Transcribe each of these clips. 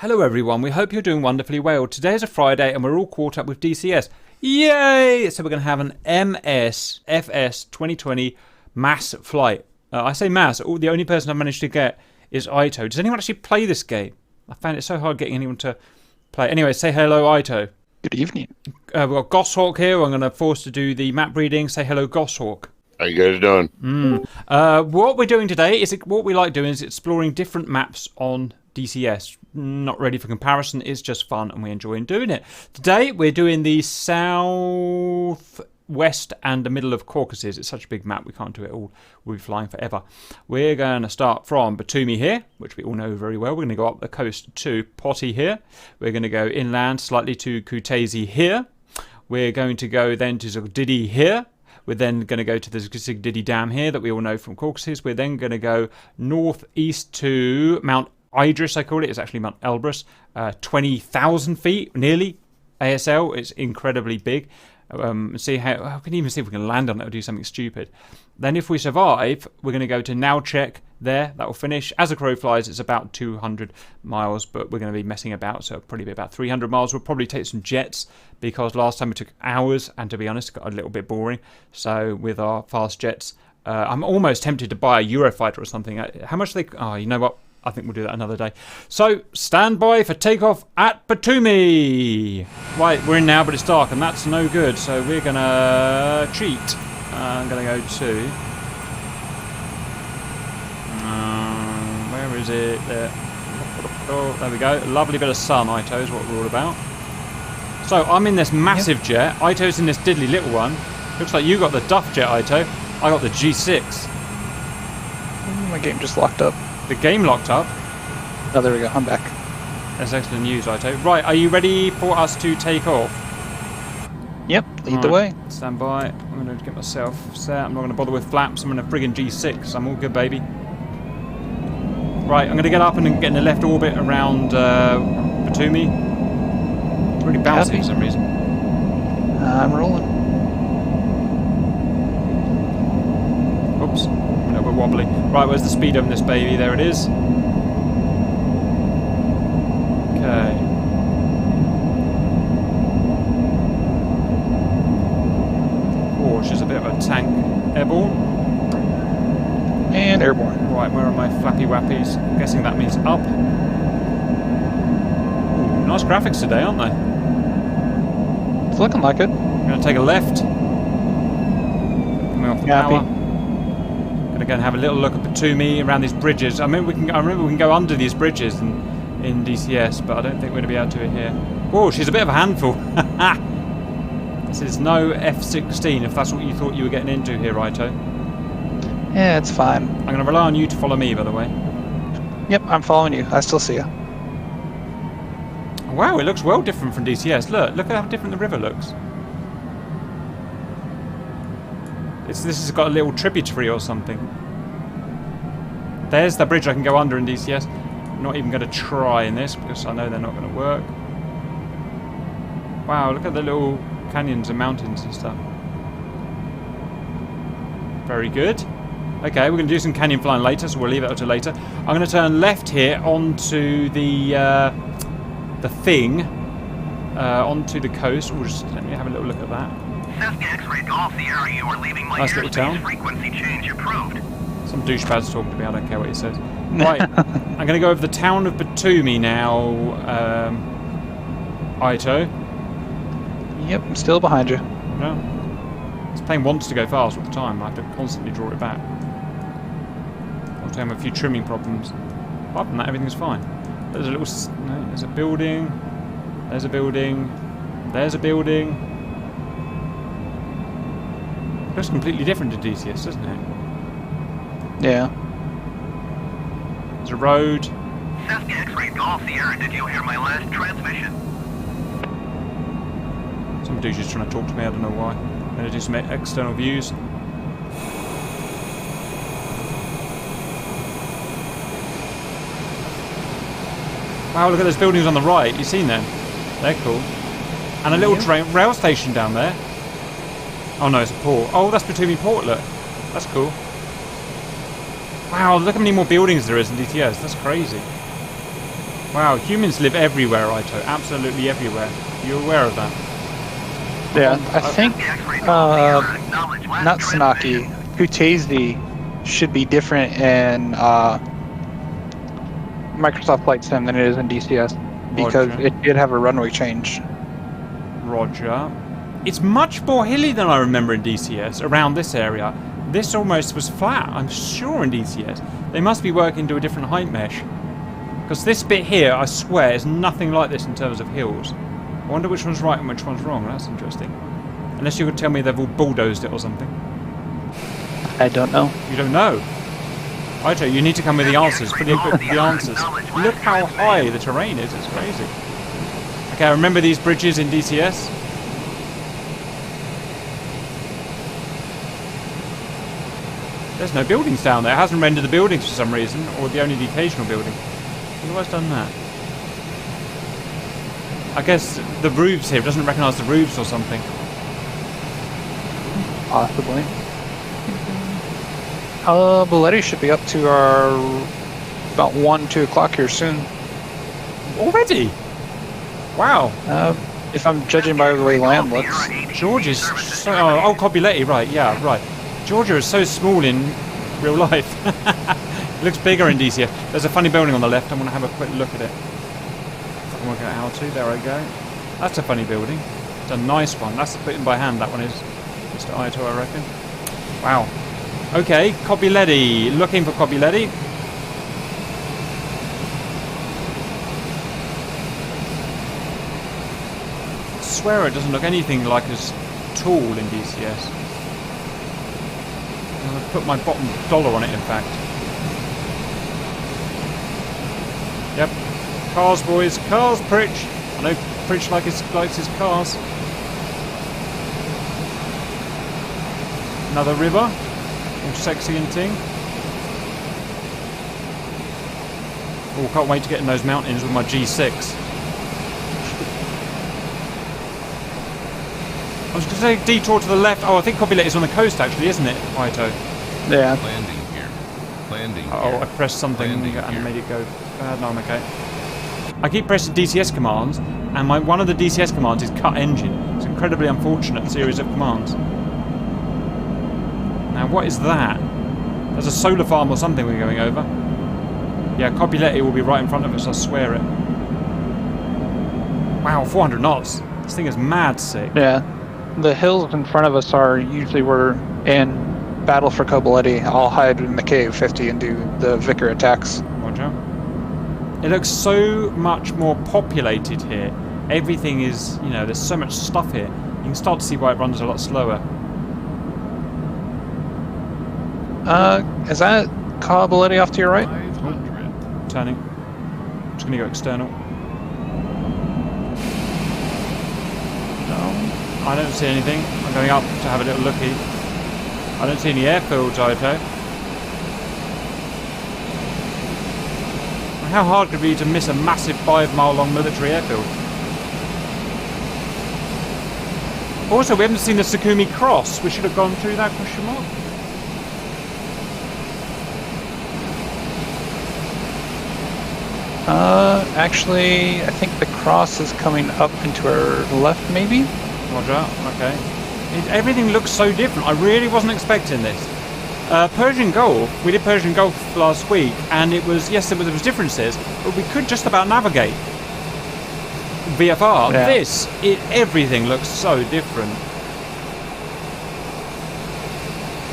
Hello everyone, we hope you're doing wonderfully well. Today is a Friday and we're all caught up with DCS. Yay! So we're going to have an MSFS 2020 mass flight. I say mass, the only person I've managed to get is Ito. Does anyone actually play this game? I found it so hard getting anyone to play. Anyway, say hello Ito. Good evening. We've got Goshawk here. I'm going to force to do the map reading. Say hello Goshawk. How you guys doing? What we're doing today is what we like doing is exploring different maps on DCS. Not ready for comparison, it's just fun and we enjoy doing it. Today we're doing the south west and the middle of Caucuses. It's such a big map we can't do it all. We'll be flying forever. We're going to start from Batumi here, which we all know very well. We're going to go up the coast to Poti here. We're going to go inland slightly to Caucuses here. We're going to go then to Zugdidi here. We're then going to go to the Zugdidi Dam here that we all know from Caucuses. We're then going to go northeast to Mount Idris, I call it. It's actually Mount Elbrus. 20,000 feet, nearly. ASL. It's incredibly big. See how I can even see if we can land on it or do something stupid. Then if we survive, we're going to go to Nalchik there. That will finish. As a crow flies, it's about 200 miles, but we're going to be messing about, so it'll probably be about 300 miles. We'll probably take some jets because last time it took hours, and to be honest, it got a little bit boring. So with our fast jets, I'm almost tempted to buy a Eurofighter or something. How much they? Oh, you know what? I think we'll do that another day. So, stand by for takeoff at Batumi. Right, we're in now, but it's dark, and that's no good. So we're going to cheat. I'm going to go to... where is it? There. Oh, there we go. A lovely bit of sun, Ito, is what we're all about. So, I'm in this massive jet. Ito's in this diddly little one. Looks like you got the Duff jet, Ito. I got the G6. My game just locked up. The game locked up. Oh, there we go. I'm back. That's excellent news, Ito. Right, are you ready for us to take off? Yep, lead the way. Stand by. I'm going to get myself set. I'm not going to bother with flaps. I'm in a friggin' G6. I'm all good, baby. Right, I'm going to get up and get in the left orbit around Batumi. It's really bouncy for some reason. I'm rolling. Oops. A little bit wobbly. Right, where's the speed on this baby? There it is. Okay. Oh, she's a bit of a tank. Airborne. And airborne. Right, where are my flappy wappies? I'm guessing that means up. Ooh, nice graphics today, aren't they? It's looking like it. I'm going to take a left. Coming off the power. Gonna go and have a little look at Batumi around these bridges. I remember we can go under these bridges in DCS, but I don't think we're gonna be able to do it here. Oh, she's a bit of a handful. This is no F-16 if that's what you thought you were getting into here, Ito. Yeah, it's fine. I'm gonna rely on you to follow me, by the way. Yep, I'm following you. I still see you. Wow, it looks well different from DCS. Look at how different the river looks. This has got a little tributary or something. There's the bridge I can go under in DCS. I'm not even going to try in this because I know they're not going to work. Wow, look at the little canyons and mountains and stuff. Very good. Okay, we're going to do some canyon flying later, so we'll leave it until later. I'm going to turn left here onto the thing, onto the coast. We'll just let me have a little look at that. X-ray Golf, the area you are leaving my nice little town. Frequency change approved. Some douchebags talking to me, I don't care what he says. Right, I'm going to go over the town of Batumi now, Ito. Yep, I'm still behind you. No. This plane wants to go fast all the time, I have to constantly draw it back. I'll tell him a few trimming problems. Apart from that, everything's fine. There's a little... No, there's a building. There's a building. There's a building. It looks completely different to DCS, doesn't it? Yeah. There's a road. Cessna X-ray Golf Sierra, did you hear my last transmission? Some dude's just trying to talk to me, I don't know why. I'm going to do some external views. Wow, look at those buildings on the right. You seen them? They're cool. And a little rail station down there. Oh no, it's a port. Oh, that's Batumi Port, look. That's cool. Wow, look how many more buildings there is in DTS. That's crazy. Wow, humans live everywhere, Ito. Absolutely everywhere. You're aware of that? Yeah, I think not Senaki, Kutaisi should be different in Microsoft Flight Sim than it is in DCS because Roger. it did have a runway change. Roger. It's much more hilly than I remember in DCS, around this area. This almost was flat, I'm sure, in DCS. They must be working to a different height mesh. Because this bit here, I swear, is nothing like this in terms of hills. I wonder which one's right and which one's wrong. That's interesting. Unless you could tell me they've all bulldozed it or something. I don't know. You don't know? Ito, you need to come with the answers. Pretty good with the answers. Look how high the terrain is. It's crazy. Okay, remember these bridges in DCS? There's no buildings down there. It hasn't rendered the buildings for some reason, or only the occasional building. Who has done that? I guess the roofs here, it doesn't recognise the roofs or something. Possibly. Belletti should be up to our about 1-2 o'clock here soon. Already? Wow. If I'm judging by the way land looks. George is so... Oh, Cobuletti, right, yeah, right. Georgia is so small in real life. It looks bigger in DCS. There's a funny building on the left. I'm going to have a quick look at it. If I can work out how to. There I go. That's a funny building. It's a nice one. That's put in by hand, that one is. Mr. Ito, I reckon. Wow. Okay, Cobuletti. Looking for Cobuletti. I swear it doesn't look anything like as tall in DCS. I'm going to put my bottom dollar on it, in fact. Yep. Cars, boys. Cars, Pritch. I know Pritch likes his cars. Another river. All sexy and ting. Oh, can't wait to get in those mountains with my G6. I was going to say detour to the left. Oh, I think Cobuletti is on the coast, actually, isn't it, Ito? Yeah. Landing here. Landing Oh, here. I pressed something Landing and here. made it go bad. No, I'm okay. I keep pressing DCS commands, and one of the DCS commands is cut engine. It's an incredibly unfortunate series of commands. Now, what is that? There's a solar farm or something we're going over. Yeah, Cobuletti will be right in front of us, I swear it. Wow, 400 knots. This thing is mad sick. Yeah. The hills in front of us are usually we're in battle for Cobuletti. I'll hide in the cave 50 and do the Vicar attacks. Roger. It looks so much more populated here. Everything is, you know, there's so much stuff here. You can start to see why it runs a lot slower. Is that Cobuletti off to your right? 500. Turning. Just going to go external. No. I don't see anything. I'm going up to have a little looky. I don't see any airfields, Ito. How hard could it be to miss a massive 5-mile-long military airfield? Also, we haven't seen the Sukhumi cross. We should have gone through that, question mark. Actually, I think the cross is coming up into our left, maybe? Roger, okay. Everything looks so different. I really wasn't expecting this. Persian Gulf, we did Persian Gulf last week, and it was, yes, there was differences, but we could just about navigate VFR. Yeah. Everything looks so different.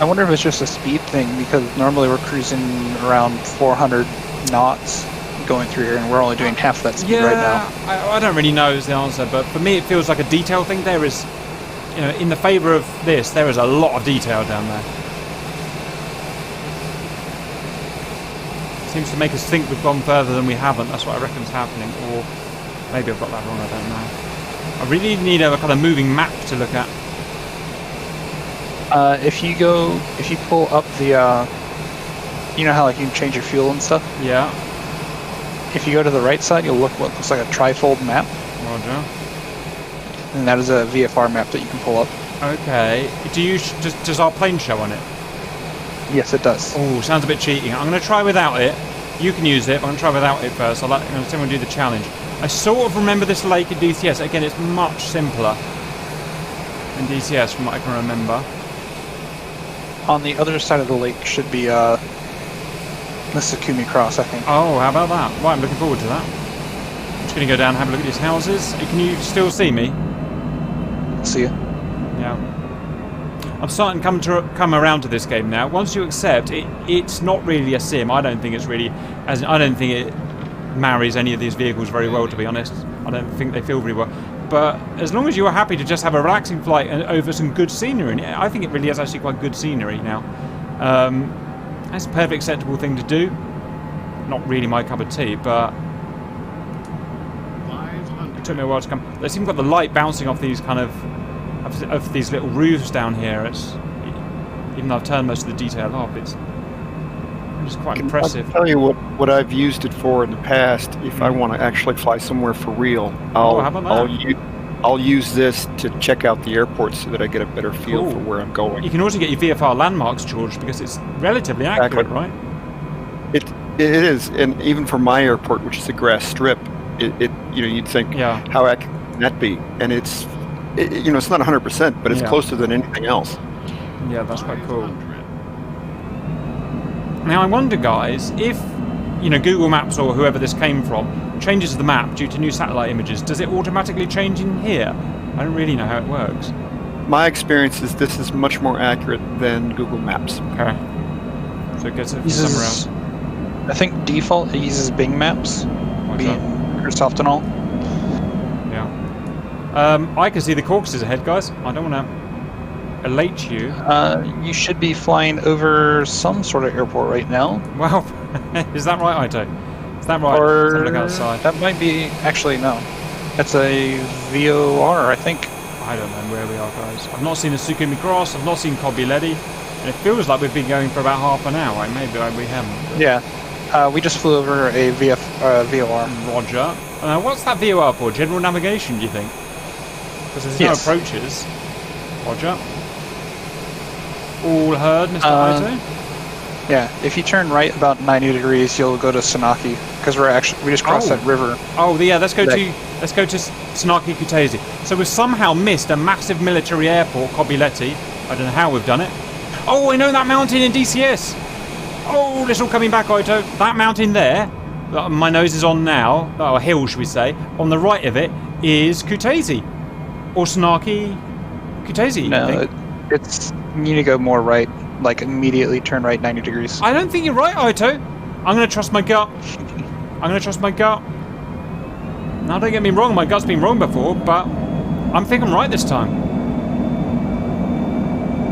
I wonder if it's just a speed thing, because normally we're cruising around 400 knots going through here, and we're only doing half that speed right now. I don't really know is the answer, but for me it feels like a detail thing. There is, you know, in the favour of this, there is a lot of detail down there. Seems to make us think we've gone further than we haven't. That's what I reckon is happening. Or maybe I've got that wrong, I don't know. I really need a kind of moving map to look at. If you pull up the, you know how like you can change your fuel and stuff? Yeah, If you go to the right side, you'll look what looks like a trifold map, Roger. and that is a VFR map that you can pull up. Okay. Does our plane show on it? Yes, it does. Oh, sounds a bit cheating. I'm going to try without it. You can use it, but I'm going to try without it first. I'm going to do the challenge. I sort of remember this lake in DCS. Again, it's much simpler in DCS from what I can remember. On the other side of the lake should be the Sukhumi cross, I think. Oh, how about that? Right, I'm looking forward to that. I'm just going to go down and have a look at these houses. Can you still see me? See you. Yeah. I'm starting to come around to this game now. Once you accept it, it's not really a sim. I don't think it's really, I don't think it marries any of these vehicles very well, to be honest. I don't think they feel very well. But as long as you are happy to just have a relaxing flight over some good scenery, and I think it really is actually quite good scenery now. That's a perfectly acceptable thing to do. Not really my cup of tea, but it took me a while to come. They seem to have got the light bouncing off these kind of these little roofs down here. It's, even though I've turned most of the detail off, it's quite impressive. I'll tell you what I've used it for in the past. If I want to actually fly somewhere for real, I'll use this to check out the airport so that I get a better feel for where I'm going. You can also get your VFR landmarks, George, because it's relatively accurate, right? It is, and even for my airport, which is a grass strip, you'd think, how accurate can that be? And it's not 100%, but it's closer than anything else. Yeah, that's quite cool. Now I wonder, guys, if Google Maps or whoever this came from changes the map due to new satellite images, does it automatically change in here? I don't really know how it works. My experience is this is much more accurate than Google Maps. Okay. So it gets it from somewhere else. I think default it uses Bing Maps, being Microsoft and all. Yeah. I can see the Caucuses ahead, guys. I don't want to elate you. You should be flying over some sort of airport right now. Well, is that right, Ito? Is that right? Or Let's have a look outside. that might be, actually no. That's a VOR, I think. I don't know where we are, guys. I've not seen a Sukhumi cross. I've not seen Kobiledi. And it feels like we've been going for about half an hour. Right? Maybe we haven't. But... Yeah. We just flew over a VOR. Roger. What's that VOR for? General navigation, do you think? Because there's no approaches. Roger. All heard, Mr. Ito? Yeah, if you turn right about 90 degrees, you'll go to Senaki, because we just crossed that river. Oh, yeah. Let's go to Senaki Kutaisi. So we've somehow missed a massive military airport, Kobileti. I don't know how we've done it. Oh, I know that mountain in DCS. Oh, it's all coming back, Ito. That mountain there, that my nose is on now, or hill, should we say? On the right of it is Kutaisi, or Senaki Kutaisi. No, it's. You need to go more right, like immediately turn right 90 degrees. I don't think you're right, Ito. I'm going to trust my gut. Now, don't get me wrong, my gut's been wrong before, but I think I'm right this time.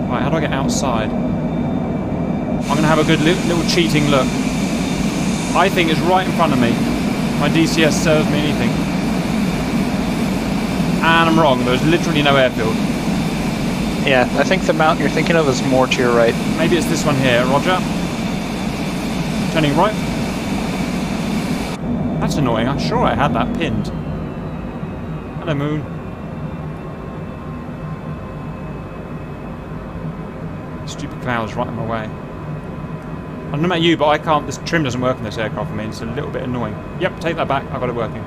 Right, how do I get outside? I'm going to have a good little cheating look. I think it's right in front of me. My DCS serves me anything. And I'm wrong, there's literally no airfield. Yeah, I think the mountain you're thinking of is more to your right. Maybe it's this one here, Roger. Turning right. That's annoying, I'm sure I had that pinned. Hello, Moon. Stupid clouds right in my way. I don't know about you, but I can't, this trim doesn't work on this aircraft for me, it's a little bit annoying. Yep, take that back, I've got it working.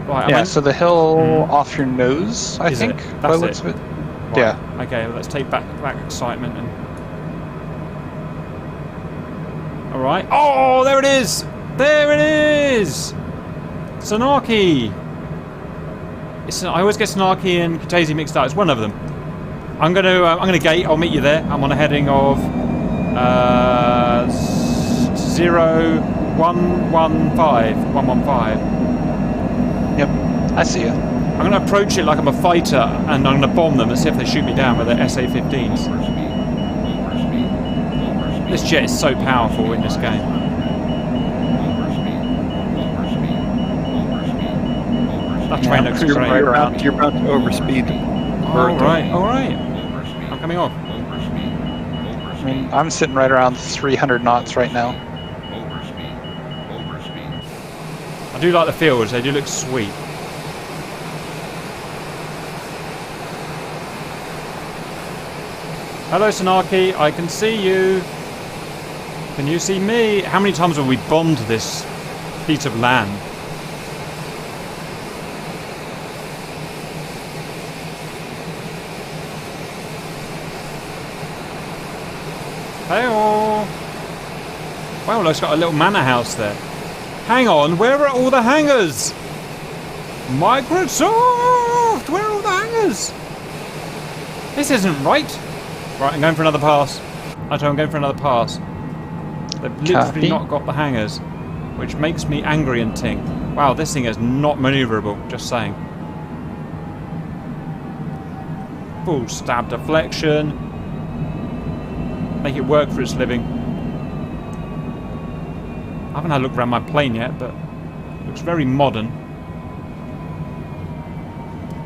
Right, yeah, so the hill off your nose, I think. That's it. Right. Yeah. Okay, well, let's take back excitement and. All right. Oh, there it is! There it is! Senaki. I always get Senaki and Kutaisi mixed up. It's one of them. I'm gonna gate. I'll meet you there. I'm on a heading of 115. Yep, I see you. I'm going to approach it like I'm a fighter, and I'm going to bomb them and see if they shoot me down with their SA-15s. This jet is so powerful in this game. That train looks great. You're about to overspeed. All right. I'm coming off. I mean, I'm sitting right around 300 knots right now. I do like the fields, they do look sweet. Hello, Senaki, I can see you. Can you see me? How many times have we bombed this piece of land? Hey-oh! Wow, it's got a little manor house there. Hang on, where are all the hangars? Microsoft! Where are all the hangars? This isn't right. Right, I'm going for another pass. I'm going for another pass. They've literally not got the hangars, which makes me angry and ting. Wow, this thing is not manoeuvrable, just saying. Full stab deflection. Make it work for its living. I haven't had a look around my plane yet, but it looks very modern.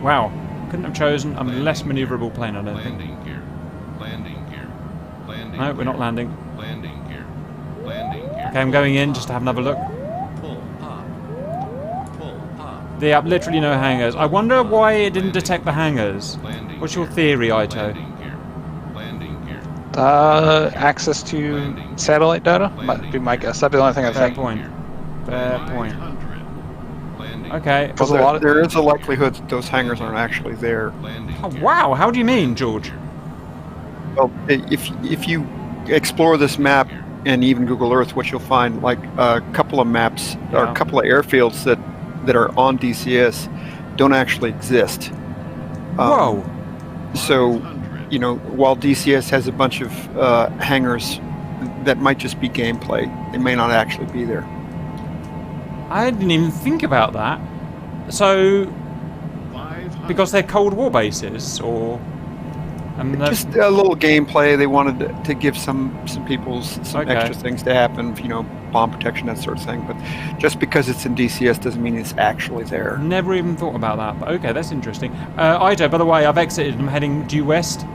Wow, couldn't have chosen a less manoeuvrable plane, I don't think. Landing gear. Landing gear. Landing No, we're not landing. Landing gear. Landing gear. Okay, I'm going in just to have another look. Pull up. Pull up. They have literally no hangars. I wonder why it didn't detect the hangars. What's your theory, Aito? Landing gear. Landing gear. Access to satellite data might be my guess. That'd be the only thing I Fair think. point. Fair point. 900. Okay. Because there is a likelihood that those hangars aren't actually there. Oh, wow, how do you mean, George? Well, if you explore this map and even Google Earth, what you'll find, like a couple of maps or a couple of airfields that are on DCS don't actually exist. Whoa. So, you know, while DCS has a bunch of hangars that might just be gameplay, they may not actually be there. I didn't even think about that. So, because they're Cold War bases, or... Just a little gameplay. They wanted to give some people some extra things to happen, you know, bomb protection, that sort of thing. But just because it's in DCS doesn't mean it's actually there. Never even thought about that. But okay, that's interesting. Aito, by the way, I've exited. I'm heading due west.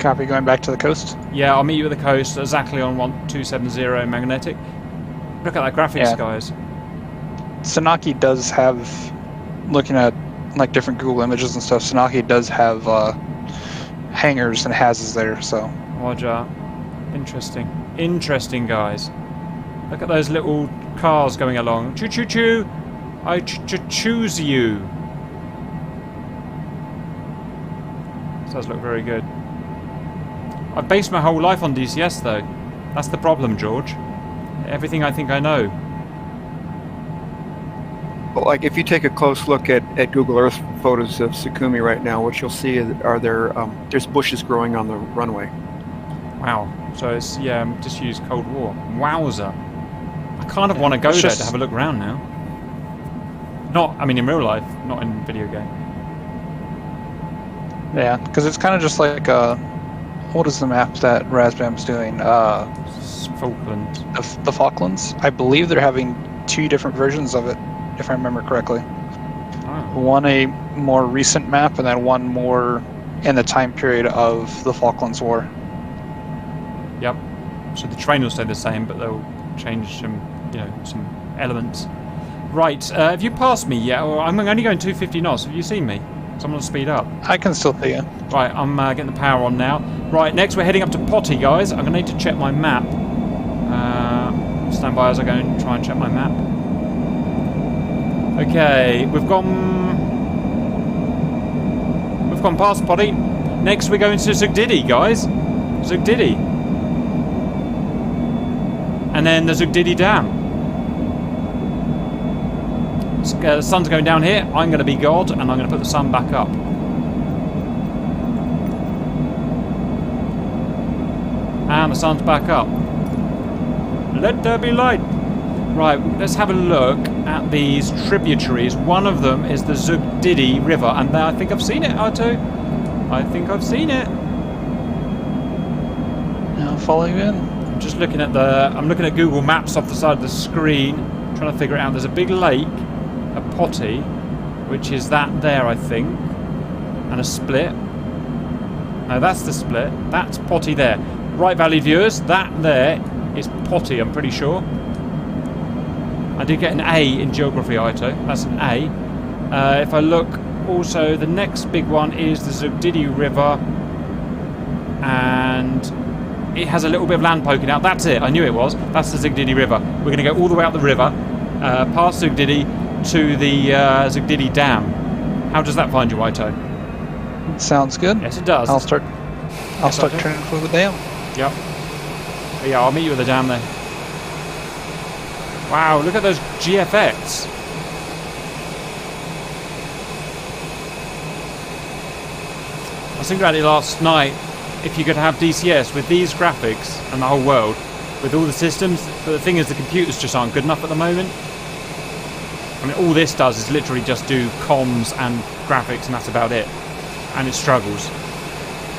Copy, going back to the coast. Yeah, I'll meet you at the coast, exactly on 1270 magnetic. Look at that graphics, guys. Senaki does have, looking at like different Google images and stuff, Senaki does have hangars and hazes there, so. Roger. Interesting. Interesting, guys. Look at those little cars going along. Choo choo choo! I choose you. This does look very good. I've based my whole life on DCS, though. That's the problem, George. Everything I think I know. Well, like if you take a close look at Google Earth photos of Sukhumi right now, what you'll see are there's bushes growing on the runway. Wow. So it's, just use Cold War. Wowza. I kind of want to go there to have a look around now. Not, I mean, in real life, not in video game. Yeah, because it's kind of just like, what is the map that Razbam's doing? Falklands. The Falklands? I believe they're having 2 different versions of it, if I remember correctly. Oh. One a more recent map, and then one more in the time period of the Falklands War. Yep. So the train will stay the same, but they'll change some, some elements. Right. Have you passed me yet? Or I'm only going 250 knots. Have you seen me? So I'm going to speed up. I can still see you. Right. I'm getting the power on now. Right. Next, we're heading up to Poti, guys. I'm going to need to check my map. Stand by as I go and try and check my map. Okay, we've gone past Poti. Next we're going to Zugdidi, guys. Zugdidi. And then the Zugdidi Dam. The sun's going down here. I'm going to be God, and I'm going to put the sun back up. And the sun's back up. Let there be light. Right, let's have a look at these tributaries. One of them is the Zugdidi River, and I think I've seen it, Aito. I think I've seen it. I'll follow you in. I'm just looking at I'm looking at Google Maps off the side of the screen, trying to figure it out. There's a big lake at Poti, which is that there, I think, and a split. No, that's the split. That's Poti there. Right, Valley viewers, that there is Poti, I'm pretty sure. I did get an A in geography, Aito. That's an A. If I look, also, the next big one is the Zugdidi River. And it has a little bit of land poking out. That's it. I knew it was. That's the Zugdidi River. We're going to go all the way up the river, past Zugdidi to the Zugdidi Dam. How does that find you, Waito? Sounds good. Yes, it does. I'll start training for the dam. Yep. But yeah, I'll meet you at the dam there. Wow, look at those GFX. I was thinking about it last night. If you could have DCS with these graphics and the whole world, with all the systems, but the thing is the computers just aren't good enough at the moment. I mean, all this does is literally just do comms and graphics, and that's about it. And it struggles.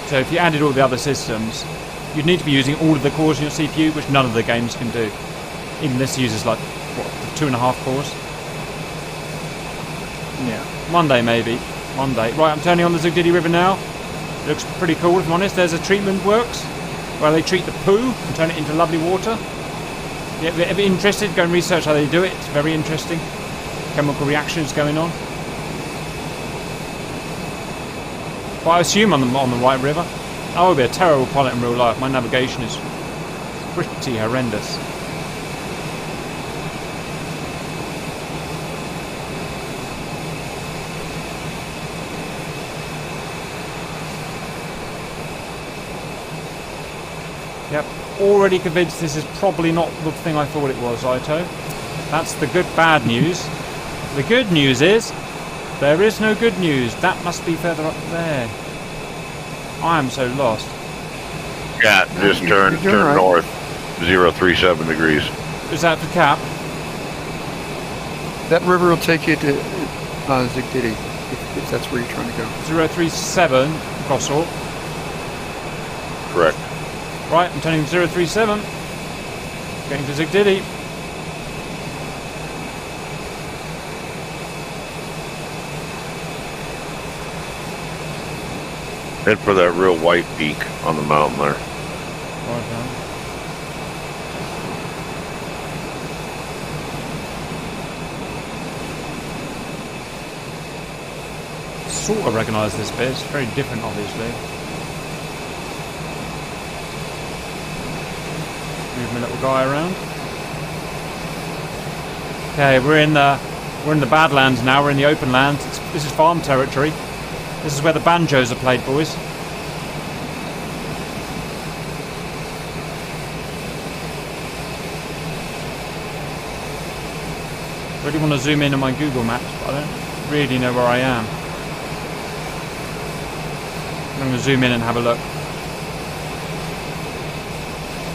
So if you added all the other systems, you'd need to be using all of the cores in your CPU, which none of the games can do. Even this uses like, what, 2.5 cores? Yeah. One day maybe. One day. Right, I'm turning on the Zugdidi River now. It looks pretty cool, if I'm honest. There's a treatment works where they treat the poo and turn it into lovely water. Yeah, if you're ever interested, go and research how they do it. It's very interesting. Chemical reactions going on. But I assume on the right river. I would be a terrible pilot in real life. My navigation is pretty horrendous. Yep, already convinced this is probably not the thing I thought it was, Aito. That's the bad news. The good news is, there is no good news. That must be further up there. I am so lost. Yeah, just turn right. north, 037 degrees. Is that the cap? That river will take you to Zugdidi, if that's where you're trying to go. 037, Gossel. Correct. Right, I'm turning 037. Getting to Zugdidi. Head for that real white peak on the mountain there. Right down. Sort of recognise this bit. It's very different, obviously. Move my little guy around. Okay, we're in the Badlands now. We're in the open land. This is farm territory. This is where the banjos are played, boys. Really want to zoom in on my Google Maps, but I don't really know where I am. I'm going to zoom in and have a look.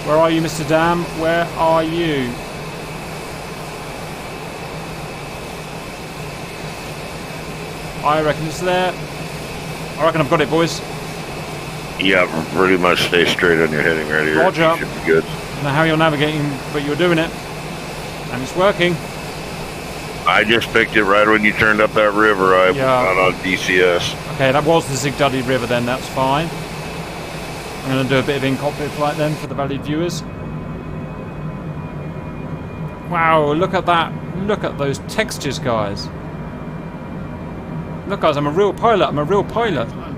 Where are you, Mr. Dam? Where are you? I reckon it's there. I reckon I've got it, boys. Yeah, pretty much stay straight on your heading right here. Roger. Should be good. I don't know how you're navigating, but you're doing it. And it's working. I just picked it right when you turned up that river. I Yeah. went on DCS. Okay, that was the Zugdidi River then, that's fine. I'm going to do a bit of in-cockpit flight then for the valued viewers. Wow, look at that. Look at those textures, guys. Look, guys, I'm a real pilot. I'm a real pilot. 500.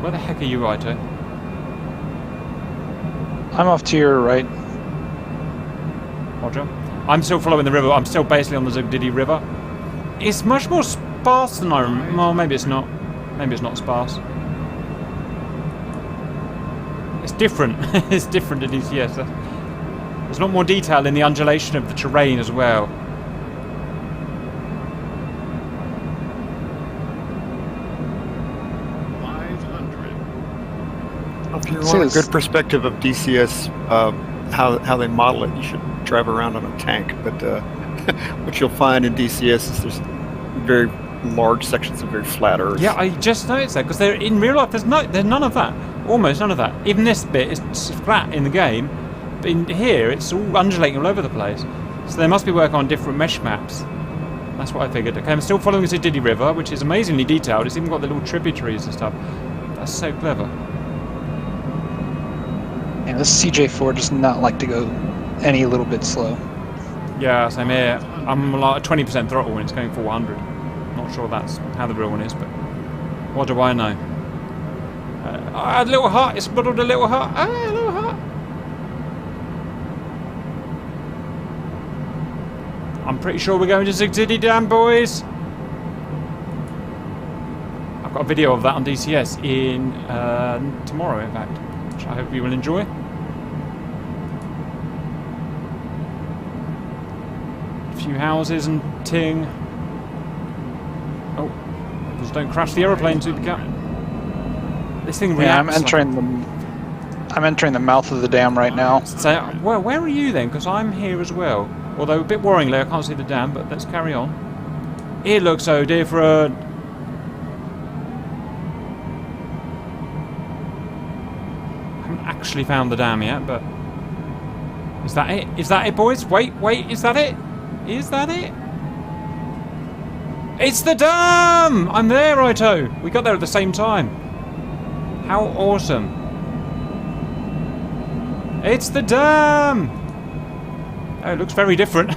Where the heck are you, Raito? I'm off to your right. Roger. I'm still following the river. I'm still basically on the Zugdidi River. It's much more sparse than I remember. Well, maybe it's not. Maybe it's not sparse. It's different. It's different to DCS. There's a lot more detail in the undulation of the terrain as well. If you want a good perspective of DCS, how they model it, you should drive around on a tank. But what you'll find in DCS is there's very large sections of very flat Earth. Yeah, I just noticed that because in real life there's none of that. Almost none of that. Even this bit is flat in the game, but in here it's all undulating all over the place. So they must be working on different mesh maps. That's what I figured. Okay, I'm still following the Zugdidi River, which is amazingly detailed. It's even got the little tributaries and stuff. That's so clever. Yeah, this CJ4 does not like to go any little bit slow. Yeah, same here. I'm like 20% throttle when it's going 400. Not sure that's how the real one is, but what do I know? A little hut. It's spotted a little hut. Ah, a little hut. I'm pretty sure we're going to Zugdidi Dam, boys. I've got a video of that on DCS in tomorrow, in fact, which I hope you will enjoy. A few houses and ting. Oh, just don't crash the aeroplane, Supercat. This thing reacts. Yeah, I'm entering the mouth of the dam right now. So, well, where are you then? Because I'm here as well. Although a bit worryingly, I can't see the dam, but let's carry on. It looks so different. I haven't actually found the dam yet, but is that it? Is that it, boys? Wait, is that it? Is that it? It's the dam! I'm there, righto. We got there at the same time. How awesome. It's the dam! Oh, it looks very different.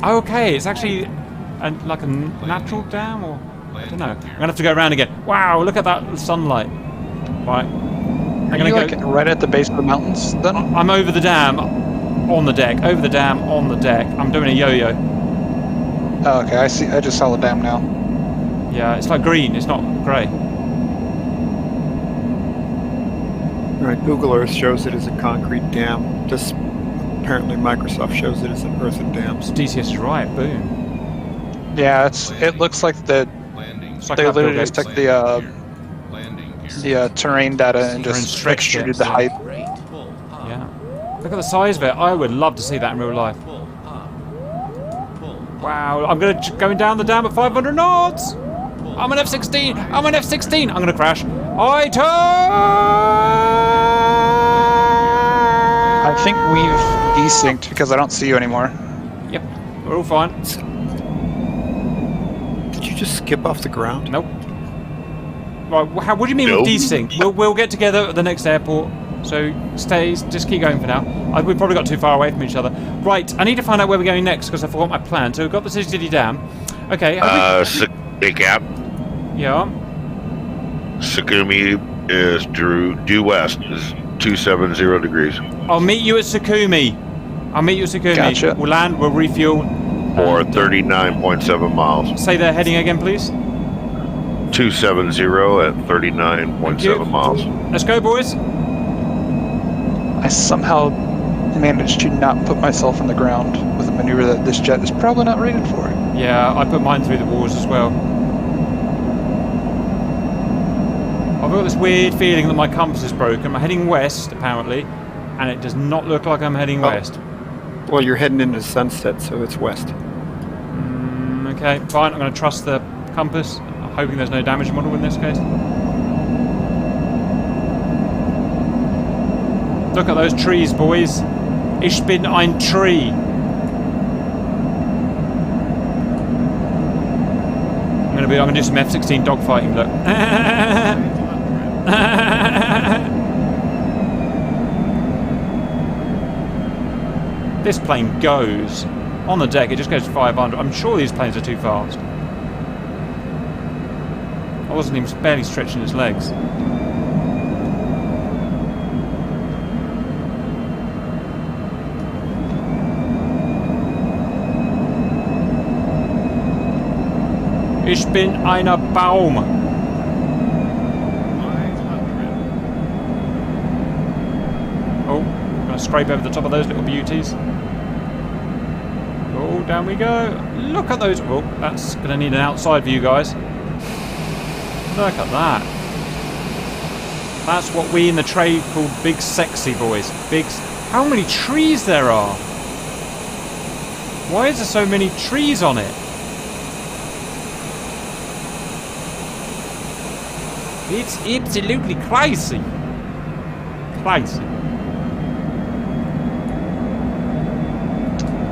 Okay, it's actually like a natural dam, or I don't know. I'm gonna have to go around again. Wow, look at that sunlight. Right. Are you like right at the base of the mountains then? I'm over the dam, on the deck. Over the dam, on the deck. I'm doing a yo-yo. Oh, okay, I see. I just saw the dam now. Yeah, it's like green. It's not grey. Right, Google Earth shows it as a concrete dam. Just apparently Microsoft shows it as an earthen dam. So DCS is right. Boom. Yeah, it looks like they literally just took the terrain data and just extruded the height. Yeah. Look at the size of it. I would love to see that in real life. Wow, I'm going down the dam at 500 knots. I'm an F-16. I'm an F-16. I'm going to crash. I think we've desynced because I don't see you anymore. Yep, we're all fine. Did you just skip off the ground? Nope. Right, what do you mean with desync? We'll get together at the next airport. So just keep going for now. We've probably got too far away from each other. Right, I need to find out where we're going next because I forgot my plan. So we've got the Zugdidi Dam. Okay. Takeoff. Yeah. Sukhumi is due west. Is 270 degrees. I'll meet you at Sukhumi. Gotcha. We'll land. We'll refuel. For 39.7 miles. Say they're heading again, please. 270 at 39.7 miles. Let's go, boys. I somehow managed to not put myself on the ground with a maneuver that this jet is probably not rated for. Yeah, I put mine through the walls as well. I've got this weird feeling that my compass is broken. I'm heading west, apparently, and it does not look like I'm heading west. Well, you're heading into sunset, so it's west. Okay, fine. I'm going to trust the compass. I'm hoping there's no damage model in this case. Look at those trees, boys. Ich bin ein Tree. I'm going to do some F-16 dogfighting. Look. This plane goes on the deck. It just goes 500. I'm sure these planes are too fast. I wasn't even barely stretching his legs. Ich bin einer Baum. Oh, I'm going to scrape over the top of those little beauties. Oh, down we go. Look at those. Oh, that's going to need an outside view, guys. Look at that. That's what we in the trade call big sexy, boys. How many trees there are? Why is there so many trees on it? It's absolutely crazy. Crazy.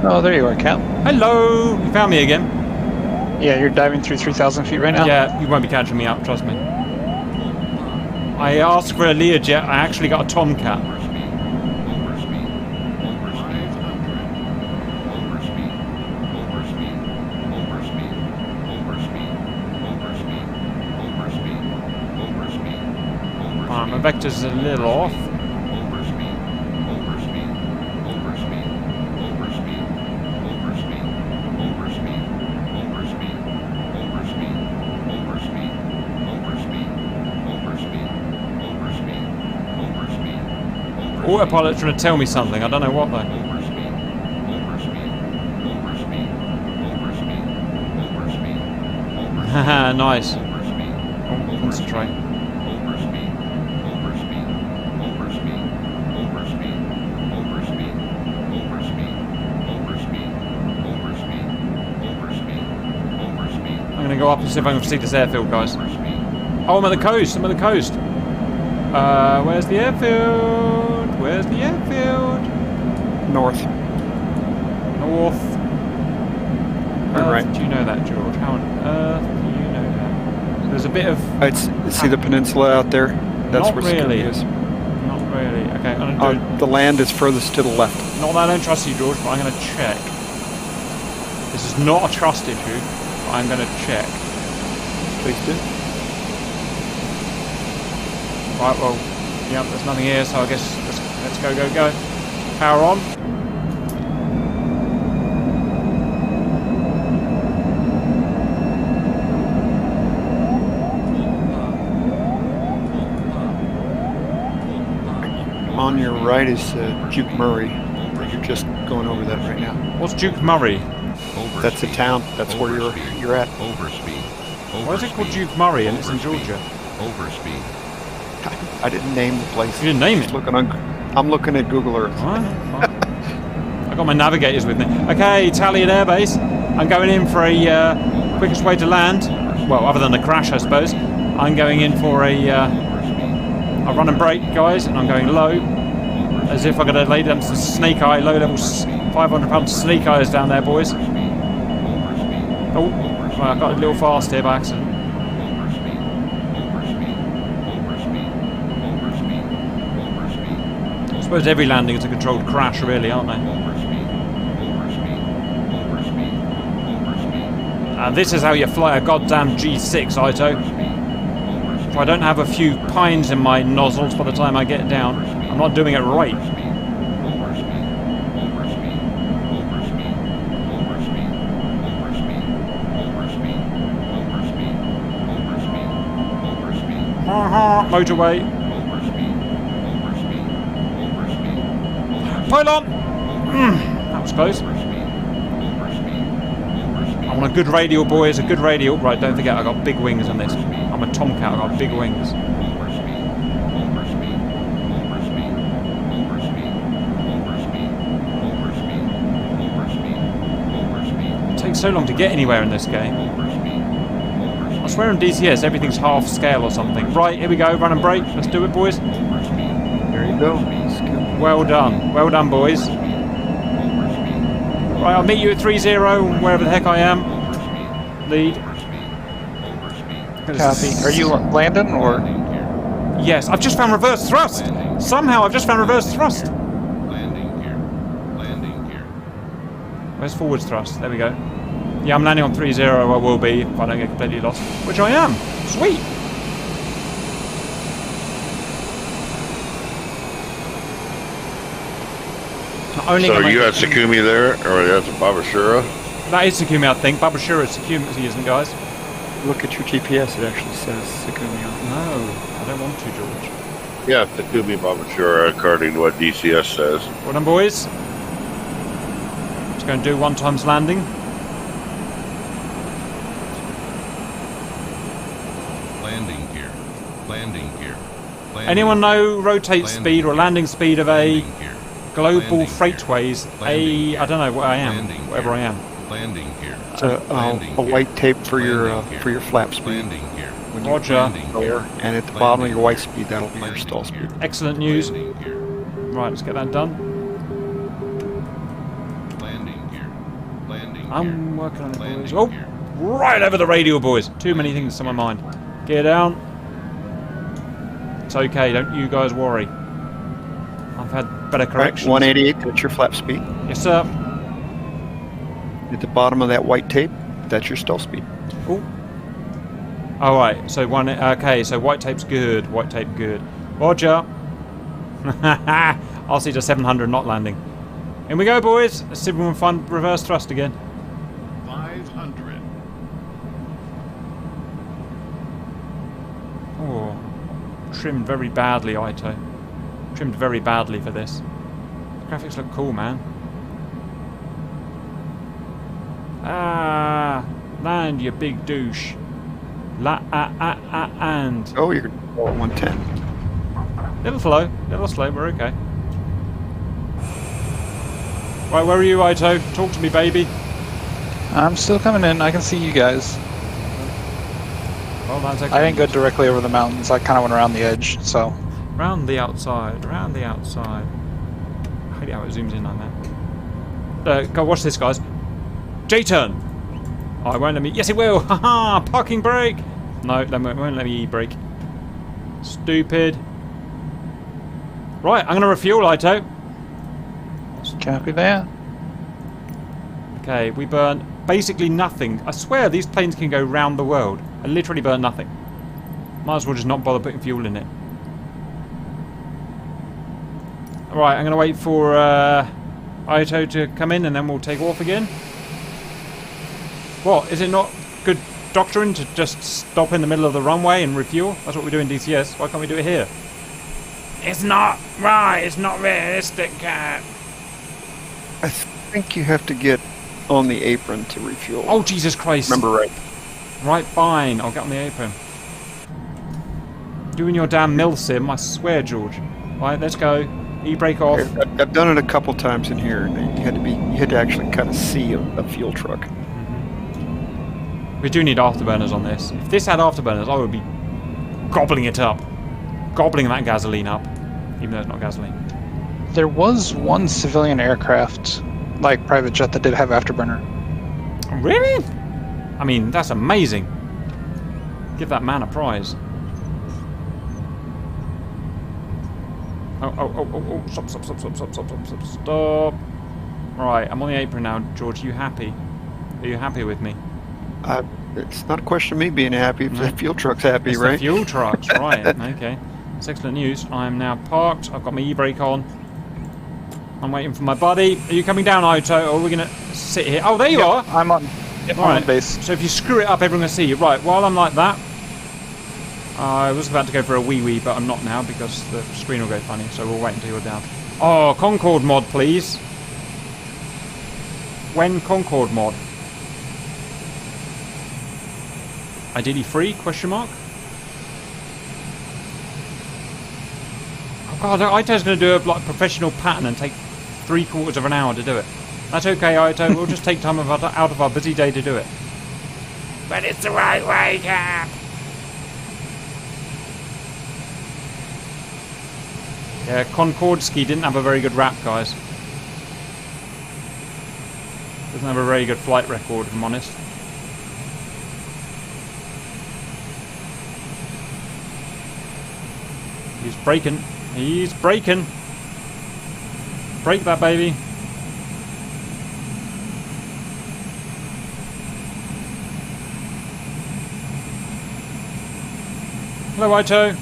Oh, there you are, Cap. Hello! You found me again. Yeah, you're diving through 3,000 feet right now? Yeah, you won't be catching me up, trust me. I asked for a Learjet, I actually got a Tomcat. Alright, my vector's a little off. Autopilot's trying to tell me something, I don't know what though. Haha, nice. Oh, concentrate. I'm gonna go up and see if I can see this airfield, guys. Oh, I'm at the coast, I'm at the coast. Where's the airfield? Where's the airfield? North. North. Right. Do you know that, George? How on earth do you know that? There's a bit of... See the peninsula out there? That's Not where really. Sukhumi is. Not really. Okay, I'm gonna do... The land is furthest to the left. Not that I don't trust you, George, but I'm gonna check. This is not a trust issue, but I'm gonna check. Please do. Right, well, yeah, there's nothing here, so I guess let's go, go, go. Power on. On your right is Duke Murray. You're just going over that right now. What's Duke Murray? That's a town. That's where you're at. Overspeed. Why is it called Duke Murray and it's in Georgia? Overspeed. I didn't name the place. You didn't name it? I'm looking at Google Earth. I got my navigators with me. Okay, Italian airbase. I'm going in for a quickest way to land. Well, other than a crash, I suppose. I'm going in for a run and brake, guys, and I'm going low. As if I'm going to lay down some snake eye, low level 500-pound snake eyes down there, boys. Oh, well, I got a little fast here by accident. I suppose every landing is a controlled crash, really, aren't they? And this is how you fly a goddamn G6, Ito. If I don't have a few pines in my nozzles by the time I get down, I'm not doing it right. Motorway. Pylon! That was close. I want a good radial, boys, a good radial. Right, don't forget, I got big wings on this. I'm a Tomcat, I got big wings. It takes so long to get anywhere in this game. I swear on DCS everything's half scale or something. Right, here we go, run and brake. Let's do it, boys. There you go. Well done. Well done, boys. Right, I'll meet you at 3-0, wherever the heck I am. Lead. Copy. Are you landing or? Yes, I've just found reverse thrust. Somehow I've just found reverse thrust. Landing gear. Landing gear. Where's forward thrust? There we go. Yeah, I'm landing on 3-0. I will be if I don't get completely lost. Which I am. Sweet. So are you at Sukhumi there, or that's Babashura? That is Sukhumi, I think. Babashura is Sukhumi, isn't it, guys? Look at your GPS. It actually says Sukhumi on it. No, I don't want to, George. Yeah, Sukhumi Babashura, according to what DCS says. Well done, boys. Just going to do 1 times landing. Landing gear. Landing gear. Landing Anyone gear. know rotate Landing speed or gear. landing speed of a Landing gear. global Landing gear. freightways? Landing gear. I don't know what I am. Landing Whatever gear. I am. Landing gear. It's a white tape for your flap speed. Landing gear. When Roger. Landing you gear. and at the bottom of your white speed, that'll be your stall speed. Excellent news. Landing gear. Right, let's get that done. Landing gear. Landing gear. I'm working on it, boys. Landing Oh, gear. right over the radial, boys. Too many things on my mind. Gear down. It's okay, don't you guys worry. I've had better corrections. Right, 188, that's your flap speed. Yes, sir. At the bottom of that white tape, that's your stall speed. Oh. All right. So okay. So white tape's good. White tape good. Roger. I'll see to 700 not landing. In we go, boys. Let's see if we can find reverse thrust again. 500. Oh, trimmed very badly, Ito. Trimmed very badly for this. The graphics look cool, man. Ah, land, you big douche. And. Oh, you're 110. Little slow, we're okay. Right, where are you, Ito? Talk to me, baby. I'm still coming in. I can see you guys. Well, that's okay. I didn't go directly over the mountains. I kind of went around the edge, so. Round the outside, round the outside. I hate how it zooms in on that. Go watch this, guys. J-turn! Oh, it won't let me. Yes, it will! Haha! Parking brake! No, it won't let me e-brake. Stupid. Right, I'm going to refuel, Ito. Copy that. Okay, we burn basically nothing. I swear these planes can go round the world. I literally burn nothing. Might as well just not bother putting fuel in it. Right, I'm going to wait for Ito to come in and then we'll take off again. What? Is it not good doctrine to just stop in the middle of the runway and refuel? That's what we do in DCS. Why can't we do it here? It's not right. It's not realistic, Cat. I think you have to get on the apron to refuel. Oh, Jesus Christ. Remember right. Right, fine. I'll get on the apron. Doing your damn mill sim, I swear, George. Right, let's go. E-brake off. I've done it a couple times in here, and you had to actually kind of see a fuel truck. We do need afterburners on this. If this had afterburners, I would be gobbling it up. Gobbling that gasoline up. Even though it's not gasoline. There was one civilian aircraft, like private jet, that did have afterburner. Really? I mean, that's amazing. Give that man a prize. Oh, stop. Right, I'm on the apron now, George. Are you happy? Are you happy with me? It's not a question of me being happy if the fuel truck's happy, it's right? The fuel truck's right. Okay. That's excellent news. I am now parked. I've got my e-brake on. I'm waiting for my buddy. Are you coming down, Ito, or are we going to sit here? Oh, there you are. I'm on. Yep, I'm on base. So if you screw it up, everyone can see you. Right, while I'm like that, I was about to go for a wee-wee, but I'm not now because the screen will go funny, so we'll wait until you're down. Oh, Concorde mod, please. When Concorde mod? Ideally free, question mark? Oh god, Ito's going to do a like, professional pattern and take 3/4 of an hour to do it. That's okay, Ito, we'll just take time out of our busy day to do it. But it's the right way, Cap! Yeah, Concordski didn't have a very good rap, guys. Doesn't have a very good flight record, if I'm honest. He's braking. He's braking. Brake that, baby. Hello, Ito.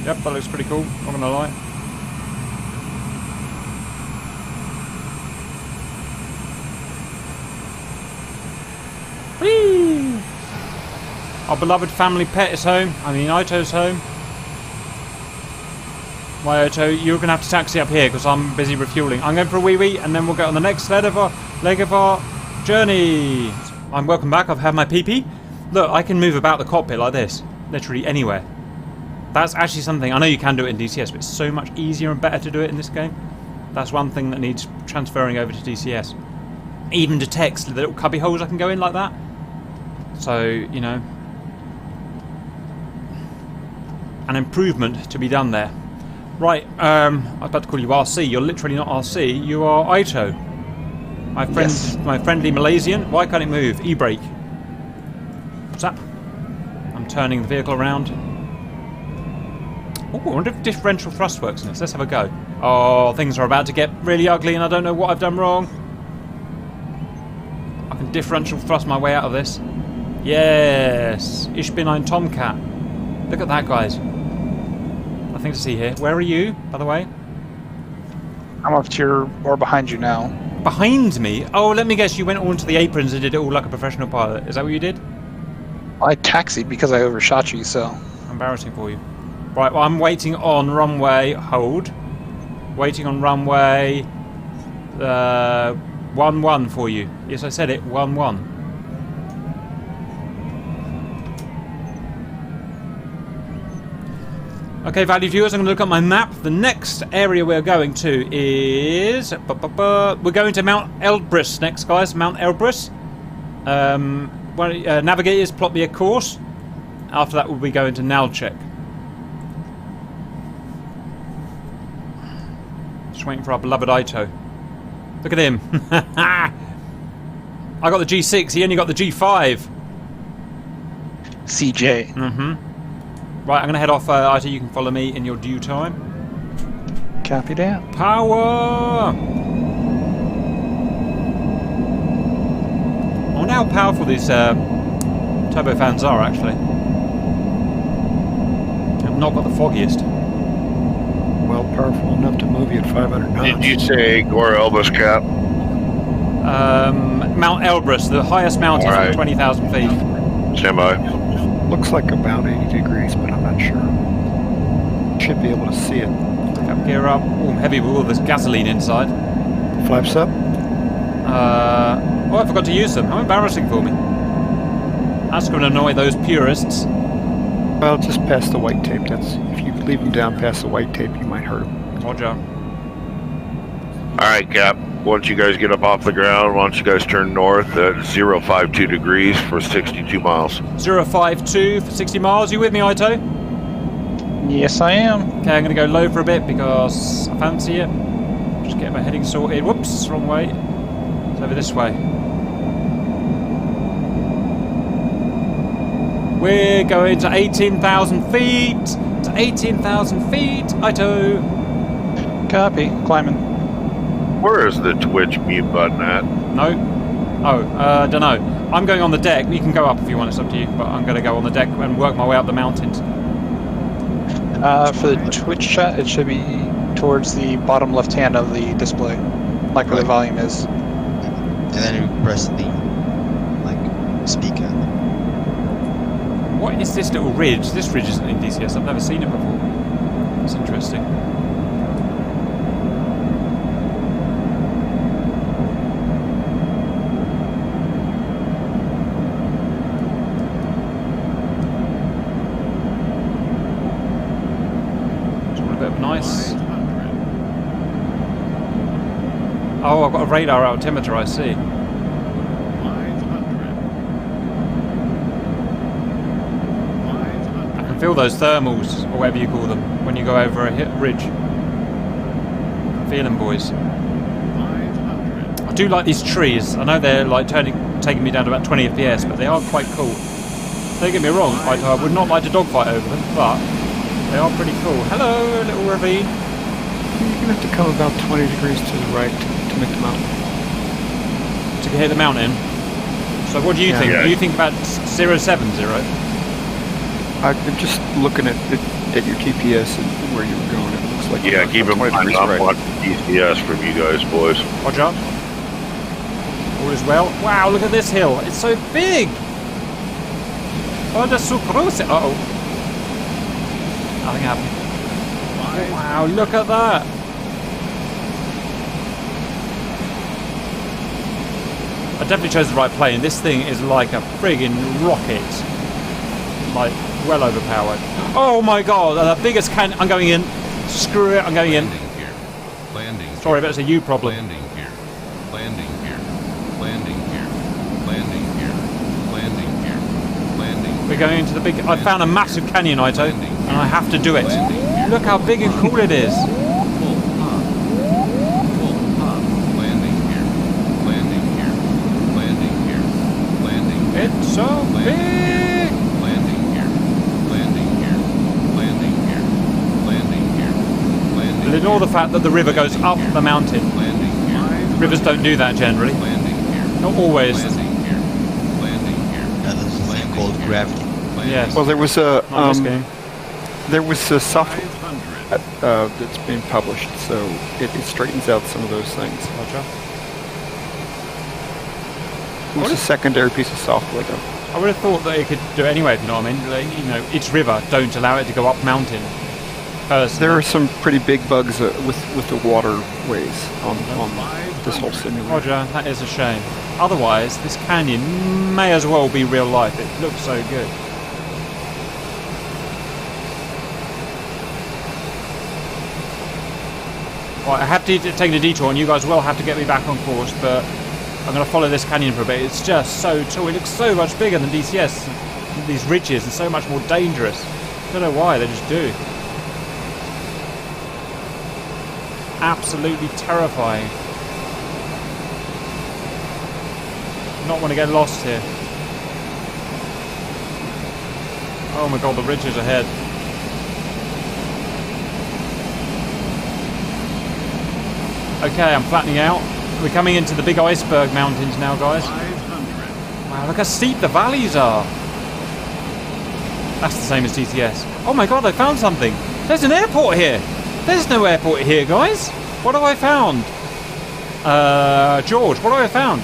Yep, that looks pretty cool, not gonna lie. Whee! Our beloved family pet is home. I mean, Ito's home. Why, Ito, you're gonna have to taxi up here because I'm busy refueling. I'm going for a wee-wee and then we'll get on the next leg of our journey. I'm welcome back. I've had my pee-pee. Look, I can move about the cockpit like this. Literally anywhere. That's actually something, I know you can do it in DCS, but it's so much easier and better to do it in this game. That's one thing that needs transferring over to DCS. Even to text, the little cubby holes I can go in like that. So, you know, an improvement to be done there. Right, I was about to call you RC. You're literally not RC, you are Ito. My friend, yes. My friendly Malaysian. Why can't it move? E-brake. What's that? I'm I'm turning the vehicle around. Oh, I wonder if differential thrust works in this. Let's have a go. Oh, things are about to get really ugly and I don't know what I've done wrong. I can differential thrust my way out of this. Yes! Ich bin ein Tomcat. Look at that, guys. Nothing to see here. Where are you, by the way? I'm up to your or behind you now. Behind me? Oh, let me guess, you went all into the aprons and did it all like a professional pilot. Is that what you did? I taxied because I overshot you, so. Embarrassing for you. Right, well, I'm waiting on runway, hold. Waiting on runway 11 for you. Yes, I said it, 11. Okay, valued viewers, I'm going to look at my map. The next area we're going to is... We're going to Mount Elbrus next, guys. Mount Elbrus. Navigators, plot me a course. After that, we'll be going to Nalchik. Just waiting for our beloved Ito. Look at him. I got the G6. He only got the G5. CJ. Mm-hmm. Right, I'm going to head off. Ito, you can follow me in your due time. Copy that. Power! I wonder how powerful these turbofans are, actually. I've not got the foggiest. Well, powerful enough to move you at 500 knots. Did you say Gore Elbrus cap? Mount Elbrus, the highest mountain All right. is 20,000 feet. Stand by. Looks like about 80 degrees, but I'm not sure. Should be able to see it. Up, gear up. Oh, I'm heavy with all this gasoline inside. Flaps up. Oh, I forgot to use them. How embarrassing for me. That's going to annoy those purists. Well, just past the white tape. That's if you leave them down past the white tape, you might hurt them. Roger. All right, Cap. Once you guys get up off the ground, why don't you guys turn north at 052 degrees for 62 miles. 052 for 60 miles. You with me, Ito? Yes, I am. Okay, I'm going to go low for a bit because I fancy it. Just get my heading sorted. Whoops, wrong way. It's over this way. We're going to 18,000 feet. To 18,000 feet. Ito. Copy. Climbing. Where is the Twitch mute button at? No. Oh, don't know. I'm going on the deck. You can go up if you want. It's up to you. But I'm going to go on the deck and work my way up the mountains. For the Twitch chat, it should be towards the bottom left hand of the display, like where the volume is. And then you press the speaker. What is this little ridge? This ridge isn't in DCS. I've never seen it before. It's interesting. Nice. Oh, I've got a radar altimeter, I see. 500. I can feel those thermals, or whatever you call them, when you go over a ridge. Feel them, boys. 500. I do like these trees. I know they're like taking me down to about 20 FPS, but they are quite cool. Don't get me wrong, I would not like to dogfight over them, but they are pretty cool. Hello, little ravine. You're going to have to come about 20 degrees to the right to make the mountain. To hit the mountain. So what do you think? Yeah. Do you think about 070? I'm just looking at your GPS and where you were going. It looks like Yeah, you're keep in about 20 mind, degrees I'm right. watching DCS from you guys, boys. Roger. All is well. Wow, look at this hill. It's so big. Oh, the Sukhumi. Uh-oh. Nothing happened. Wow, look at that. I definitely chose the right plane. This thing is like a friggin' rocket. Like, well overpowered. Oh my god, the biggest cannon. I'm going in. Screw it, I'm going in. Here. Landing. Sorry, but it's a you problem. Landing here. Landing here. Landing here. Landing here. Landing here. Landing. We're going into the big... I found a massive canyon, Ito, and I have to do it. Look how big and cool it is. Full pop. Full pop. Landing here. Landing here. Landing here. Landing here. It's so big. Landing here. Ignore the fact that the river goes up the mountain. Landing here. Rivers don't do that generally. Landing here. Not always. Landing here. Landing here. Yeah, there's a thing called gravity. Yes. Well, there was a Not this game. there was a software 500. that's been published, so it straightens out some of those things. Roger. It was a secondary piece of software, though. I would have thought that it could do it anyway, if you know what I mean. Like, you know, its river, don't allow it to go up mountain. Personally. There are some pretty big bugs with the waterways on this whole simulator. Roger, that is a shame. Otherwise, this canyon may as well be real life. It looks so good. Right, I have to take a detour, and you guys will have to get me back on course, but I'm going to follow this canyon for a bit. It's just so tall. It looks so much bigger than DCS, these ridges, and so much more dangerous. I don't know why, they just do. Absolutely terrifying. Not want to get lost here. Oh my god, the ridges ahead. Okay, I'm flattening out. We're coming into the big iceberg mountains now, guys. 500. Wow, look how steep the valleys are. That's the same as DCS. Oh my god, I found something. There's an airport here. There's no airport here, guys. What have I found? George, what have I found?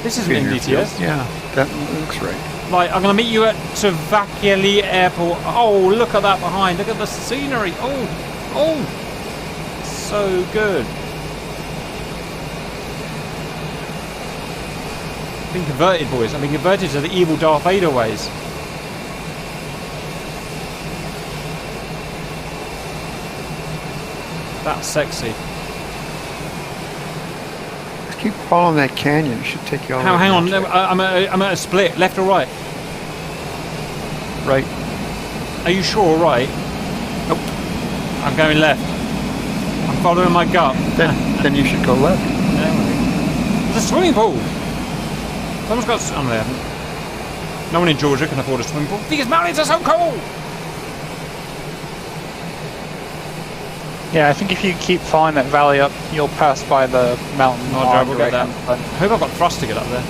This isn't in DTS. Yeah, that looks right. Right, I'm going to meet you at Tavakeli Airport. Oh, look at that behind. Look at the scenery. Oh, so good. I've been converted, boys. I've been converted to the evil Darth Vader ways. That's sexy. Just keep following that canyon. It should take you all the way Hang on, down to it. I'm at a split, left or right? Right. Are you sure, right? Nope. I'm going left. I'm following my gut. Then you should go left. There's a swimming pool! Someone's got... Oh, no, they haven't. No one in Georgia can afford a swimming pool. These mountains are so cool! Yeah, I think if you keep following that valley up, you'll pass by the mountain. No, on we'll your get that. right-hand side. I hope I've got thrust to get up there.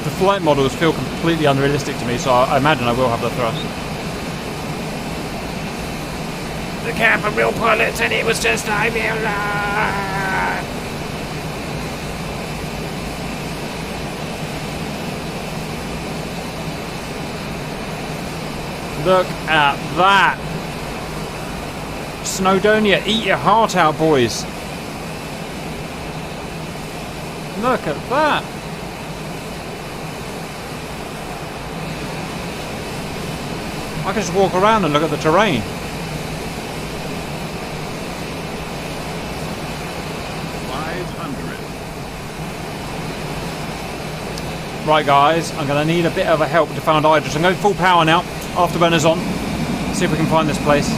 The flight models feel completely unrealistic to me, so I imagine I will have the thrust. The camper real pilot said it was just like me alive. Look at that! Snowdonia, eat your heart out, boys! Look at that! I can just walk around and look at the terrain. Right, guys, I'm going to need a bit of a help to find Idris. I'm going full power now. Afterburners on. See if we can find this place.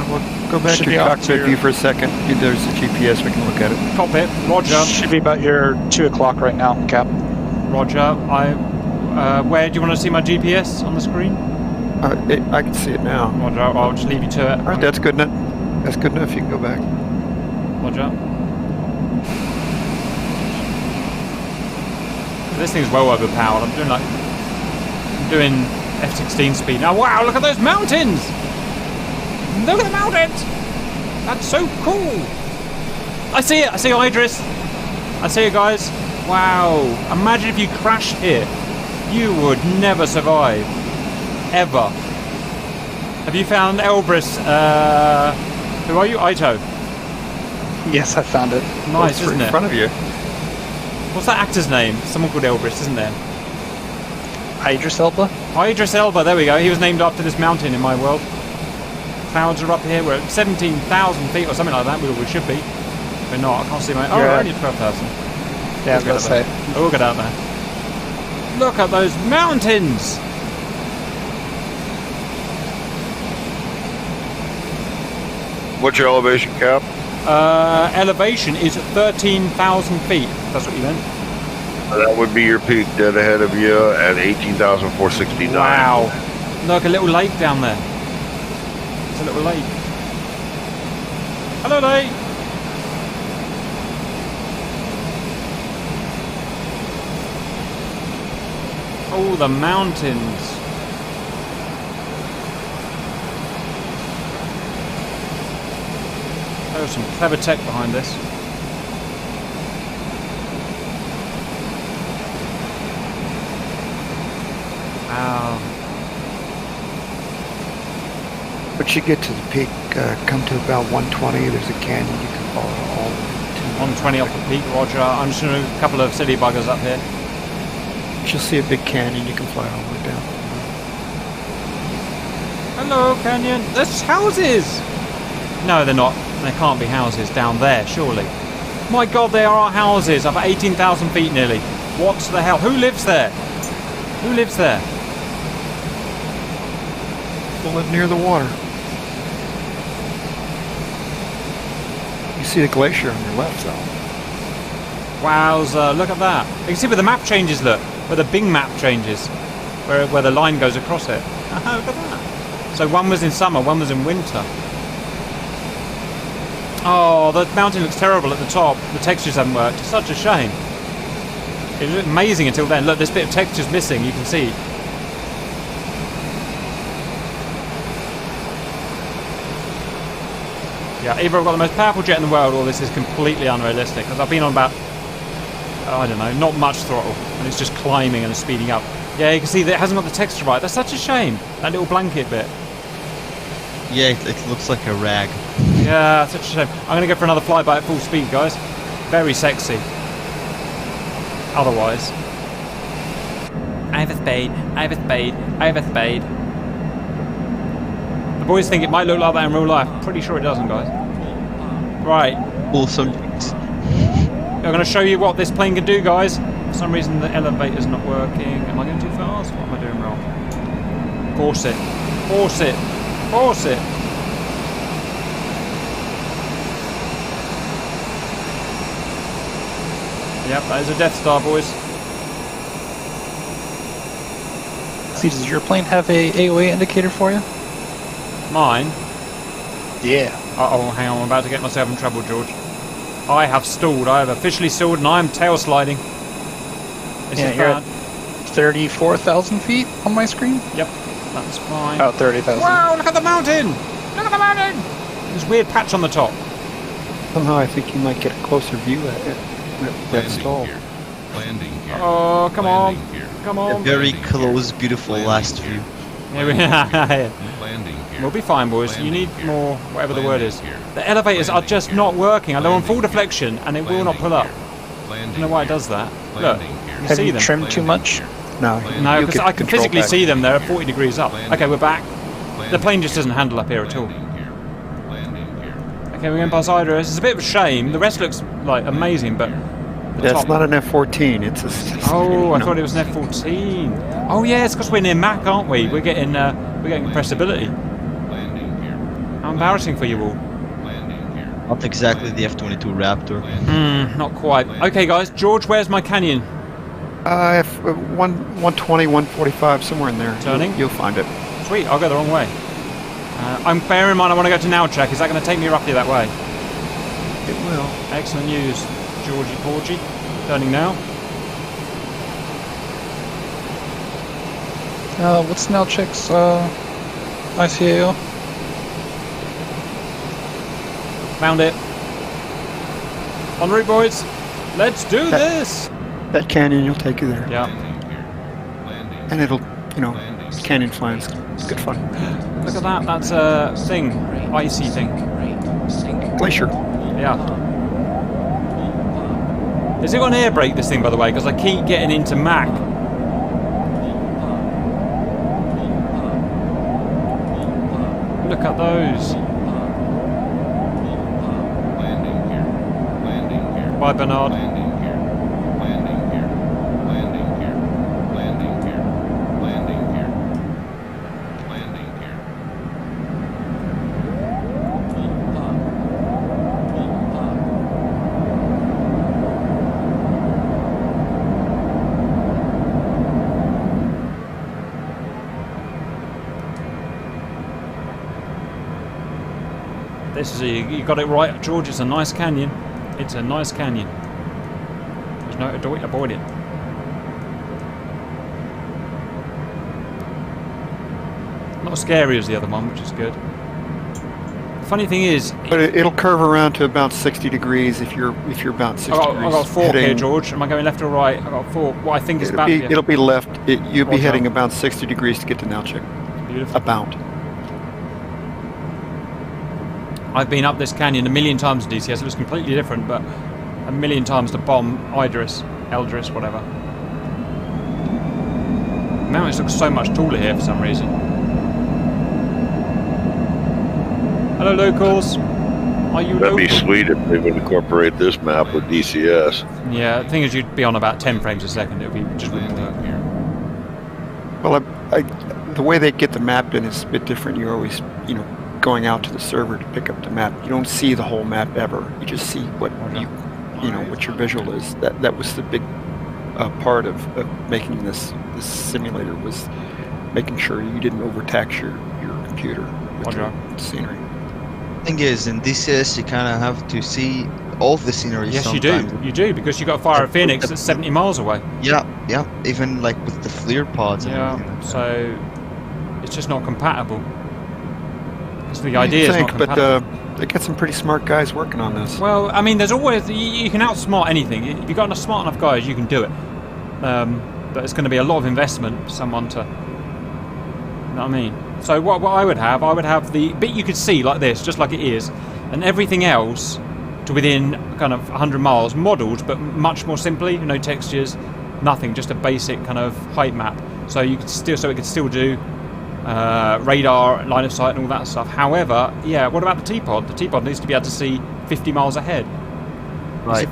We'll go back to your cockpit view for a second. There's a GPS. We can look at it. Cockpit, Roger. Should be about your 2 o'clock right now, Cap. Roger. Where do you want to see my GPS on the screen? I can see it now. Roger. I'll just leave you to it. All right, that's good enough. That's good enough. You can go back. Roger. This thing's well overpowered. I'm doing F-16 speed now. Wow, look at those mountains! Look at the mountains! That's so cool! I see it! I see Idris! I see it, guys! Wow! Imagine if you crashed here. You would never survive. Ever. Have you found Elbrus? Who are you? Ito. Yes, I found it. Nice, isn't it? In front of you. What's that actor's name? Someone called Elbrus, isn't there? Idris Elba? Idris Elba, there we go. He was named after this mountain in my world. Clouds are up here. We're at 17,000 feet or something like that. We should be. We're not. I can't see my... Oh, we're only 12,000. Yeah, I was going to say. Oh, we'll get out there. Look at those mountains! What's your elevation, Cap? Elevation is 13,000 feet. That's what you meant. That would be your peak dead ahead of you at 18,469. Wow. Look, a little lake down there. It's a little lake. Hello, lake. Oh, the mountains. There's some clever tech behind this. Wow. Once you get to the peak, come to about 120. There's a canyon you can follow all the way to. 120 off the peak, roger. I'm just doing a couple of city buggers up here. You'll see a big canyon. You can fly all the way down. Hello, canyon. There's houses. No, they're not. There can't be houses down there, surely. My God, there are houses up at 18,000 feet nearly. What the hell? Who lives there? Who lives there? People live near the water. You see the glacier on your left, though. Wowza, look at that. You can see where the map changes, look. Where the Bing map changes. Where the line goes across it. Look at that. So one was in summer, one was in winter. Oh, the mountain looks terrible at the top. The textures haven't worked. It's such a shame. It looked amazing until then. Look, this bit of texture's missing, you can see. Yeah, either I've got the most powerful jet in the world or this is completely unrealistic. Because I've been on about, I don't know, not much throttle. And it's just climbing and speeding up. Yeah, you can see that it hasn't got the texture right. That's such a shame. That little blanket bit. Yeah, it looks like a rag. Yeah, such a shame. I'm going to go for another flyby at full speed, guys. Very sexy. Otherwise. I have a spade, I have a spade, I have a spade. The boys think it might look like that in real life. Pretty sure it doesn't, guys. Right. Awesome. I'm going to show you what this plane can do, guys. For some reason the elevator's not working. Am I going too fast? What am I doing wrong? Force it. Force it. Force it. Yep, that is a Death Star, boys. See, does your plane have a AOA indicator for you? Mine? Yeah. Uh-oh, hang on, I'm about to get myself in trouble, George. I have stalled. I have officially stalled and I am tail sliding. This Yeah, is you're bad. at 34,000 feet on my screen? Yep, that's fine. About 30,000. Wow, look at the mountain! Look at the mountain! There's a weird patch on the top. Somehow I think you might get a closer view at it. That stall. Landing here. Landing here. Oh, come on. Landing here. Come A on. very close, beautiful last view. Here we are. Landing here. We'll be fine, boys. You Landing need here. more, whatever the word is. Landing here. The elevators are Landing just here. not working. I know on full Landing deflection and it will not Landing pull up. here. I Landing don't know why it here. does that. Look, Landing you here. can Have see you them. trimmed too Landing much? here. No, No, you because can I can control physically back. see them. They're at 40 degrees up. Okay, we're back. The plane just doesn't handle up here at all. Landing here. Landing here. Okay, we're going past Idris. It's a bit of a shame. The rest looks like amazing, but the Yeah, top. it's not an F-14. It's a. Oh, I thought it was an F-14. Oh yeah, it's because we're near Mac, aren't we? We're getting compressibility. Landing here. How embarrassing for you all. Landing here. Not exactly the F-22 Raptor. Not quite. Okay, guys. George, where's my canyon? 120, 145, somewhere in there. Turning? You'll find it. Sweet, I'll go the wrong way. I'm bearing in mind I want to go to Nalchik. Is that going to take me roughly that way? It will. Excellent news, Georgie Porgy. Turning now. What's Nalchik's ICAO? Found it. En route, boys. Let's do this. That canyon, you'll take you there. Yeah. Landing here. Landing. And it'll, canyon flying's good fun. Look at that. That's a thing. Icy thing. Glacier. Yeah. Has it got an air brake, this thing, by the way? Because I keep getting into Mac. Look at those. Landing here. Landing here. Bye, Bernard. Landing here. Landing here. Landing here. Landing here. Landing here. Landing here. This is you got it right, George. It's a nice canyon. It's a nice canyon. There's no avoid it. Not as scary as the other one, which is good. The funny thing is, but it'll curve around to about 60 degrees if you're about 60 degrees. I got 4 here, George. Am I going left or right? I got 4. What I think is about. It'll be left. You'll be heading about 60 degrees to get to Nalchik. Beautiful. About. I've been up this canyon a million times in DCS. It was completely different, but a million times to bomb Elbrus, whatever. Mountains look so much taller here for some reason. Hello, locals. Are you That'd local? be sweet if they would incorporate this map with DCS. Yeah, the thing is, you'd be on about 10 frames a second. It would be just wouldn't work. Well, the way they get the map in is a bit different. You're always, going out to the server to pick up the map. You don't see the whole map ever. You just see what what your visual is. That was the big part of making this simulator, was making sure you didn't overtax your computer with the scenery. Thing is, in DCS you kind of have to see all of the scenery. Yes, sometimes. you do, because you got to fire a Phoenix that's 70 miles away. Yeah, even like with the FLIR pods. And everything like so it's just not compatible. Because the idea is not compatible. But they get some pretty smart guys working on this. Well, I mean, there's always you can outsmart anything. If you've got enough smart enough guys, you can do it. But it's going to be a lot of investment for someone to. You know what I mean? So what I would have the bit you could see like this, just like it is, and everything else to within kind of 100 miles, modelled, but much more simply. No textures, nothing, just a basic kind of height map. So you could still do radar, line of sight, and all that stuff. However, yeah, what about the T-pod? The T-pod needs to be able to see 50 miles ahead. Right.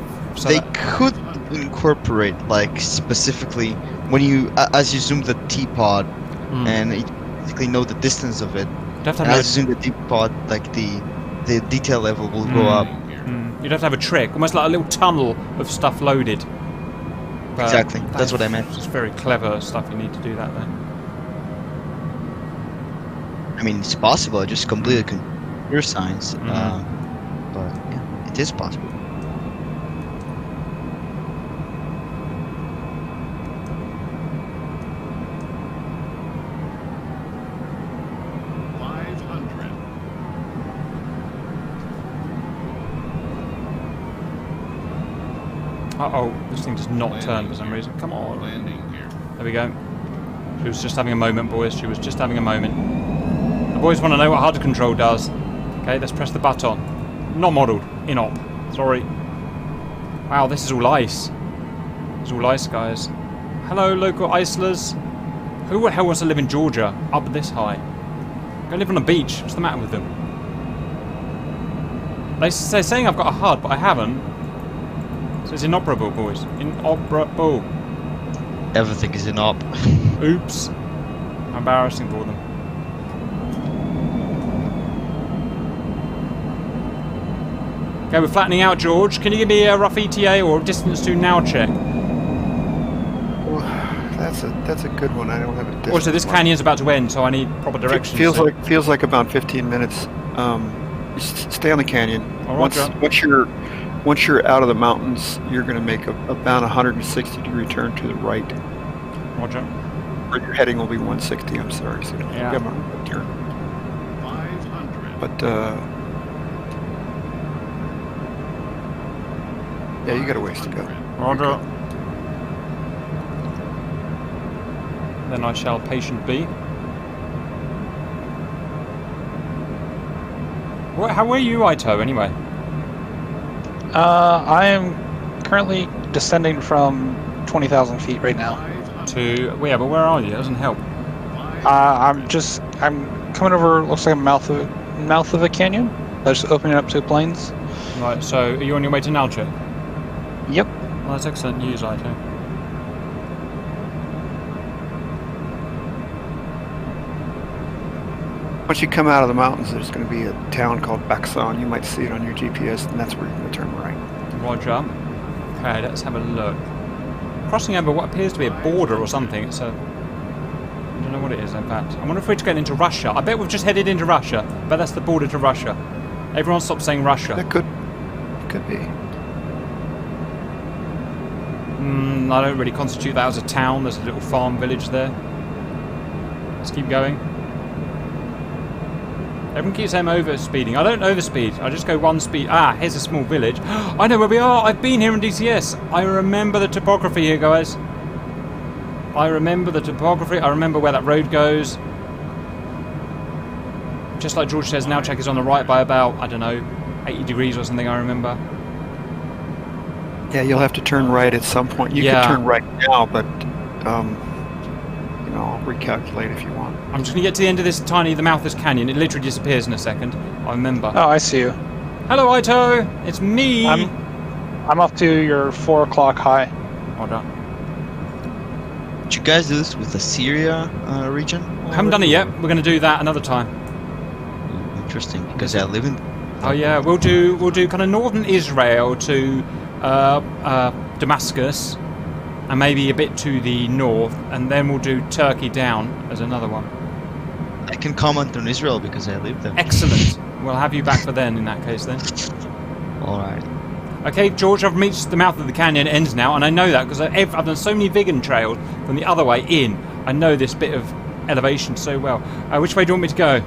They could incorporate, like, specifically when you, as you zoom the T-pod, and you basically know the distance of it. And as you zoom the T-pod, like the detail level will go up. You'd have to have a trick, almost like a little tunnel of stuff loaded. But exactly, that's what I meant. It's very clever stuff. You need to do that then. I mean, it's possible. Just completely computer science, but yeah, it is possible. Uh-oh, this thing does not turn for some reason. Come on. There we go. She was just having a moment, boys. She was just having a moment. The boys want to know what hard control does. Okay, let's press the button. Not modelled. In-op. Sorry. Wow, this is all ice. It's all ice, guys. Hello, local icelers. Who the hell wants to live in Georgia up this high? Go live on a beach. What's the matter with them? They're saying I've got a HUD, but I haven't. So it's inoperable, boys. Inoperable. Everything is in op. Oops. Embarrassing for them. Okay, we're flattening out, George. Can you give me a rough ETA or distance to Nalchik? Well, that's a good one. I don't have a distance. Also, this canyon's about to end, so I need proper directions. Feels like about 15 minutes. Stay on the canyon. Once you're out of the mountains, you're going to make about a 160-degree turn to the right. Roger. Or your heading will be 160. I'm sorry, so don't forget my turn. 500. But yeah, you got a ways to go. Roger. Then I shall patient be. How are you, Ito, anyway? I am currently descending from 20,000 feet right now. Yeah, but where are you? It doesn't help. I'm coming over. Looks like a mouth of a canyon. That's opening up to plains. Right. So, are you on your way to Nalchik? Yep. Well, that's excellent news, Ito. Once you come out of the mountains, there's going to be a town called Baksan. You might see it on your GPS, and that's where you're going to turn right. Roger. Okay, let's have a look. Crossing over what appears to be a border or something. It's a... I don't know what it is, in fact. I wonder if we're getting into Russia. I bet we've just headed into Russia, but that's the border to Russia. Everyone stop saying Russia. That could be. I don't really constitute that as a town. There's a little farm village there. Let's keep going. Everyone keeps saying over-speeding. I don't overspeed. I just go one speed. Ah, here's a small village. I know where we are. I've been here in DCS. I remember the topography here, guys. I remember the topography. I remember where that road goes. Just like George says, Nalchik is on the right by about, I don't know, 80 degrees or something, I remember. Yeah, you'll have to turn right at some point. You can turn right now, but I'll recalculate if you want. I'm just going to get to the end of the mouth of this canyon. It literally disappears in a second. I remember. Oh, I see you. Hello, Ito. It's me. I'm off to your 4 o'clock high. Well done. Did you guys do this with the Syria region? I haven't done it yet. We're going to do that another time. Interesting, because I live in... Oh yeah, we'll do kind of northern Israel to Damascus, and maybe a bit to the north, and then we'll do Turkey down as another one. I can comment on Israel because I live there. Excellent. We'll have you back for then in that case then. Alright. Okay, George, I've reached the mouth of the canyon ends now, and I know that because I've done so many vegan trails from the other way in. I know this bit of elevation so well. Which way do you want me to go?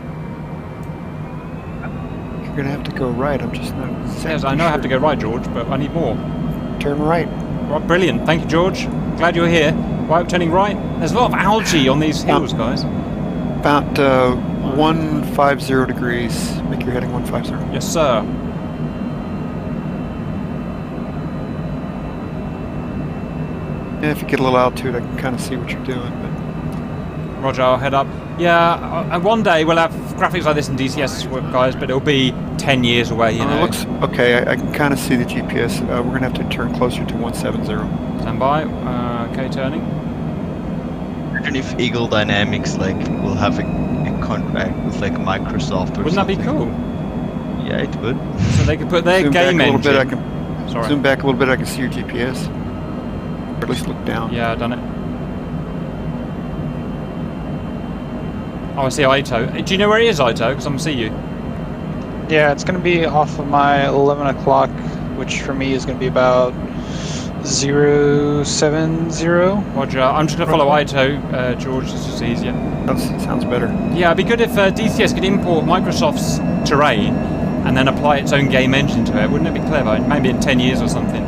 You're going to have to go right. I'm just not... Yes, I know I have to go right, George, but I need more. Turn right. Right, brilliant. Thank you, George. Glad you're here. Why turning right? There's a lot of algae on these hills, guys. About 150 degrees. Make your heading 150. Yes, sir. Yeah, if you get a little altitude, I can kind of see what you're doing. But Roger, I'll head up. Yeah, one day we'll have graphics like this in DCS, guys, but it'll be 10 years away, you know. It looks okay. I can kind of see the GPS. We're going to have to turn closer to 170. Stand by. Okay, turning. Imagine if Eagle Dynamics will have a contract with Microsoft or Wouldn't something. that be cool? Yeah, it would. So they could put their zoom game back a engine. little bit, Sorry. Zoom back a little bit. I can see your GPS. Or at least look down. Yeah, I've done it. Oh, I see Ito. Do you know where he is, Ito? Because I'm going to see you. Yeah, it's going to be off of my 11 o'clock, which for me is going to be about 070. Roger. I'm just going to follow Ito, George. It's just easier. That sounds better. Yeah, it'd be good if DCS could import Microsoft's terrain and then apply its own game engine to it. Wouldn't it be clever? Maybe in 10 years or something.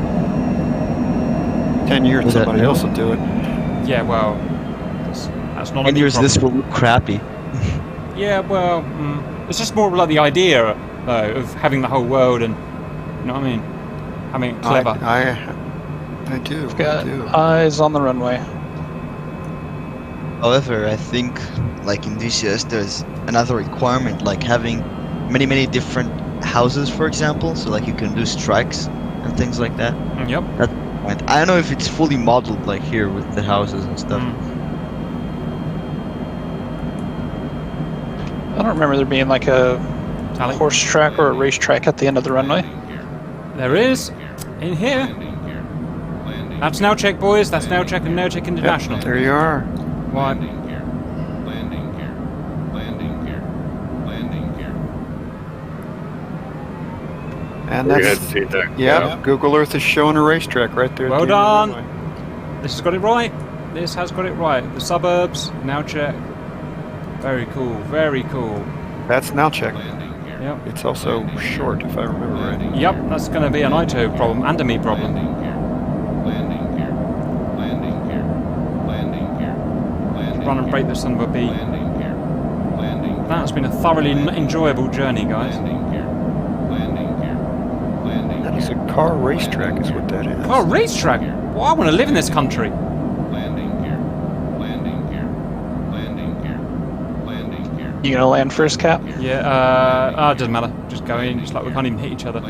10 years, somebody else will do it. Yeah, well, that's not. 10 years, this will look crappy. Yeah, well, it's just more like the idea, though, of having the whole world, and you know what I mean. I mean, clever. I do. Got eyes on the runway. However, I think, in DCS, there's another requirement, having many different houses, for example. So, you can do strikes and things like that. Yep. I don't know if it's fully modeled here with the houses and stuff. I don't remember there being a horse track or a racetrack at the end of the runway. There is, in here. That's Nalchik, boys. That's Nalchik and Nalchik International. Yep, there you are. Why? And that's Google Earth is showing a racetrack right there. Well done. This has got it right. This has got it right. The suburbs, Nalchik. Very cool. Very cool. That's Nalchik. Yep. It's also short, if I remember right. Yep. That's going to be an Ito problem and a me problem. Run and break the son of a bee. That's been a thoroughly enjoyable journey, guys. That is a car racetrack, is what that is. Car racetrack? Well, I want to live in this country. You gonna land first, Cap? Yeah, it doesn't matter. Just go in. It's like we can't even hit each other.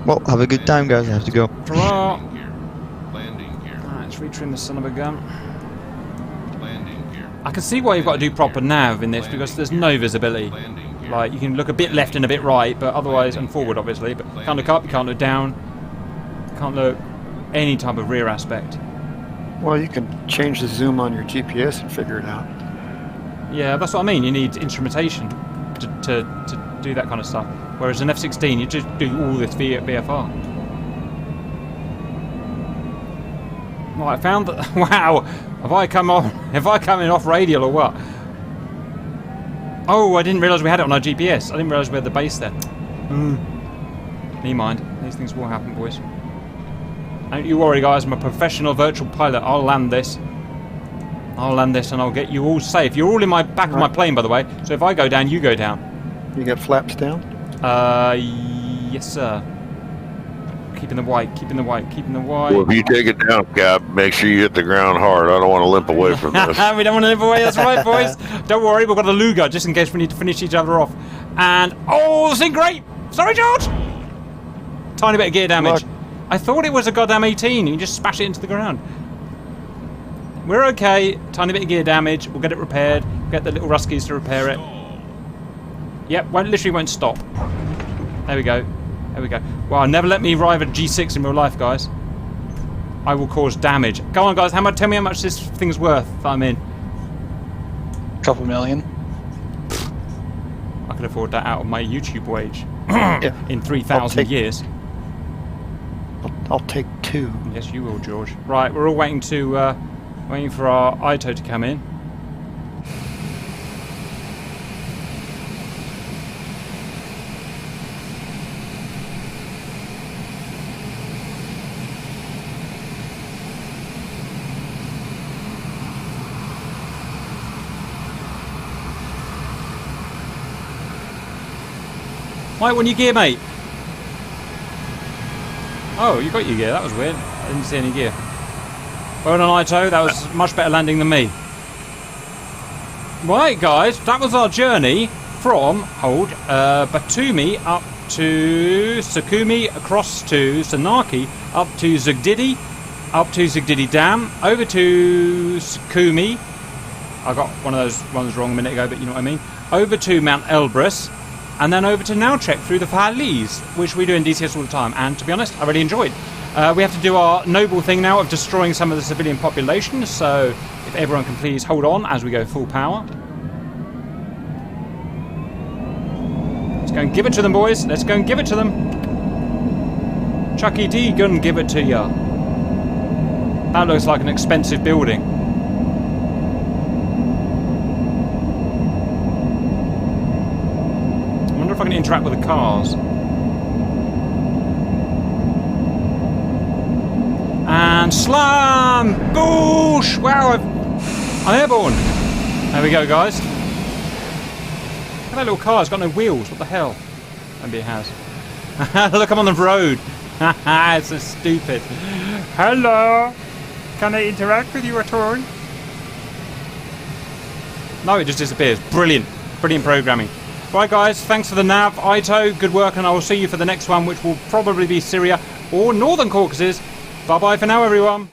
Well, have a good time, guys. I have to go. Alright, let's retrim the son of a gun. I can see why you've got to do proper nav in this, because there's no visibility. You can look a bit left and a bit right, but otherwise, and forward obviously, but you can't look up, you can't look down, you can't look any type of rear aspect. Well, you can change the zoom on your GPS and figure it out. Yeah, that's what I mean. You need instrumentation. to do that kind of stuff. Whereas an F-16, you just do all this VFR. Well, I found that. Wow, have I come in off radial or what? Oh, I didn't realise we had it on our GPS. I didn't realise we had the base there. Me mind. These things will happen, boys. Don't you worry, guys. I'm a professional virtual pilot. I'll land this. And I'll get you all safe. You're all in my back of my plane, by the way. So if I go down, you go down. You got flaps down? Yes, sir. Keeping the white. Well, if you take it down, Cap, make sure you hit the ground hard. I don't want to limp away from this. We don't want to limp away. That's right, boys. Don't worry. We've got a Luger just in case we need to finish each other off. And oh, this ain't great. Sorry, George. Tiny bit of gear damage. Look. I thought it was a goddamn 18. You can just smash it into the ground. We're okay. Tiny bit of gear damage. We'll get it repaired. Get the little Ruskies to repair it. Yep, literally won't stop. There we go. Well, never let me drive a G6 in real life, guys. I will cause damage. Go on, guys. Tell me how much this thing's worth that I'm in. A couple million. I could afford that out of my YouTube wage. Yeah. In 3,000 years. I'll take 2. Yes, you will, George. Right, we're all waiting for our Ito to come in. Right, when you gear, mate. Oh, you got your gear. That was weird. I didn't see any gear. Well done, Ito. That was much better landing than me. Right, guys. That was our journey from, Batumi up to Sukhumi, across to Senaki, up to Zugdidi Dam, over to Sukhumi. I got one of those ones wrong a minute ago, but you know what I mean. Over to Mount Elbrus. And then over to Nalchik through the Valleys, which we do in DCS all the time. And to be honest, I really enjoyed. We have to do our noble thing now of destroying some of the civilian population. So if everyone can please hold on as we go full power. Let's go and give it to them, boys. Let's go and give it to them. Chucky D, gonna give it to ya. That looks like an expensive building. If I can interact with the cars. And slam! Boosh! Wow, I'm airborne. There we go, guys. Look at that little car. It's got no wheels. What the hell? Maybe it has. Look, I'm on the road. It's so stupid. Hello. Can I interact with you at all? No, it just disappears. Brilliant. Brilliant programming. Right, guys, thanks for the nav, Ito, good work, and I will see you for the next one, which will probably be Syria or Northern Caucasus. Bye-bye for now, everyone.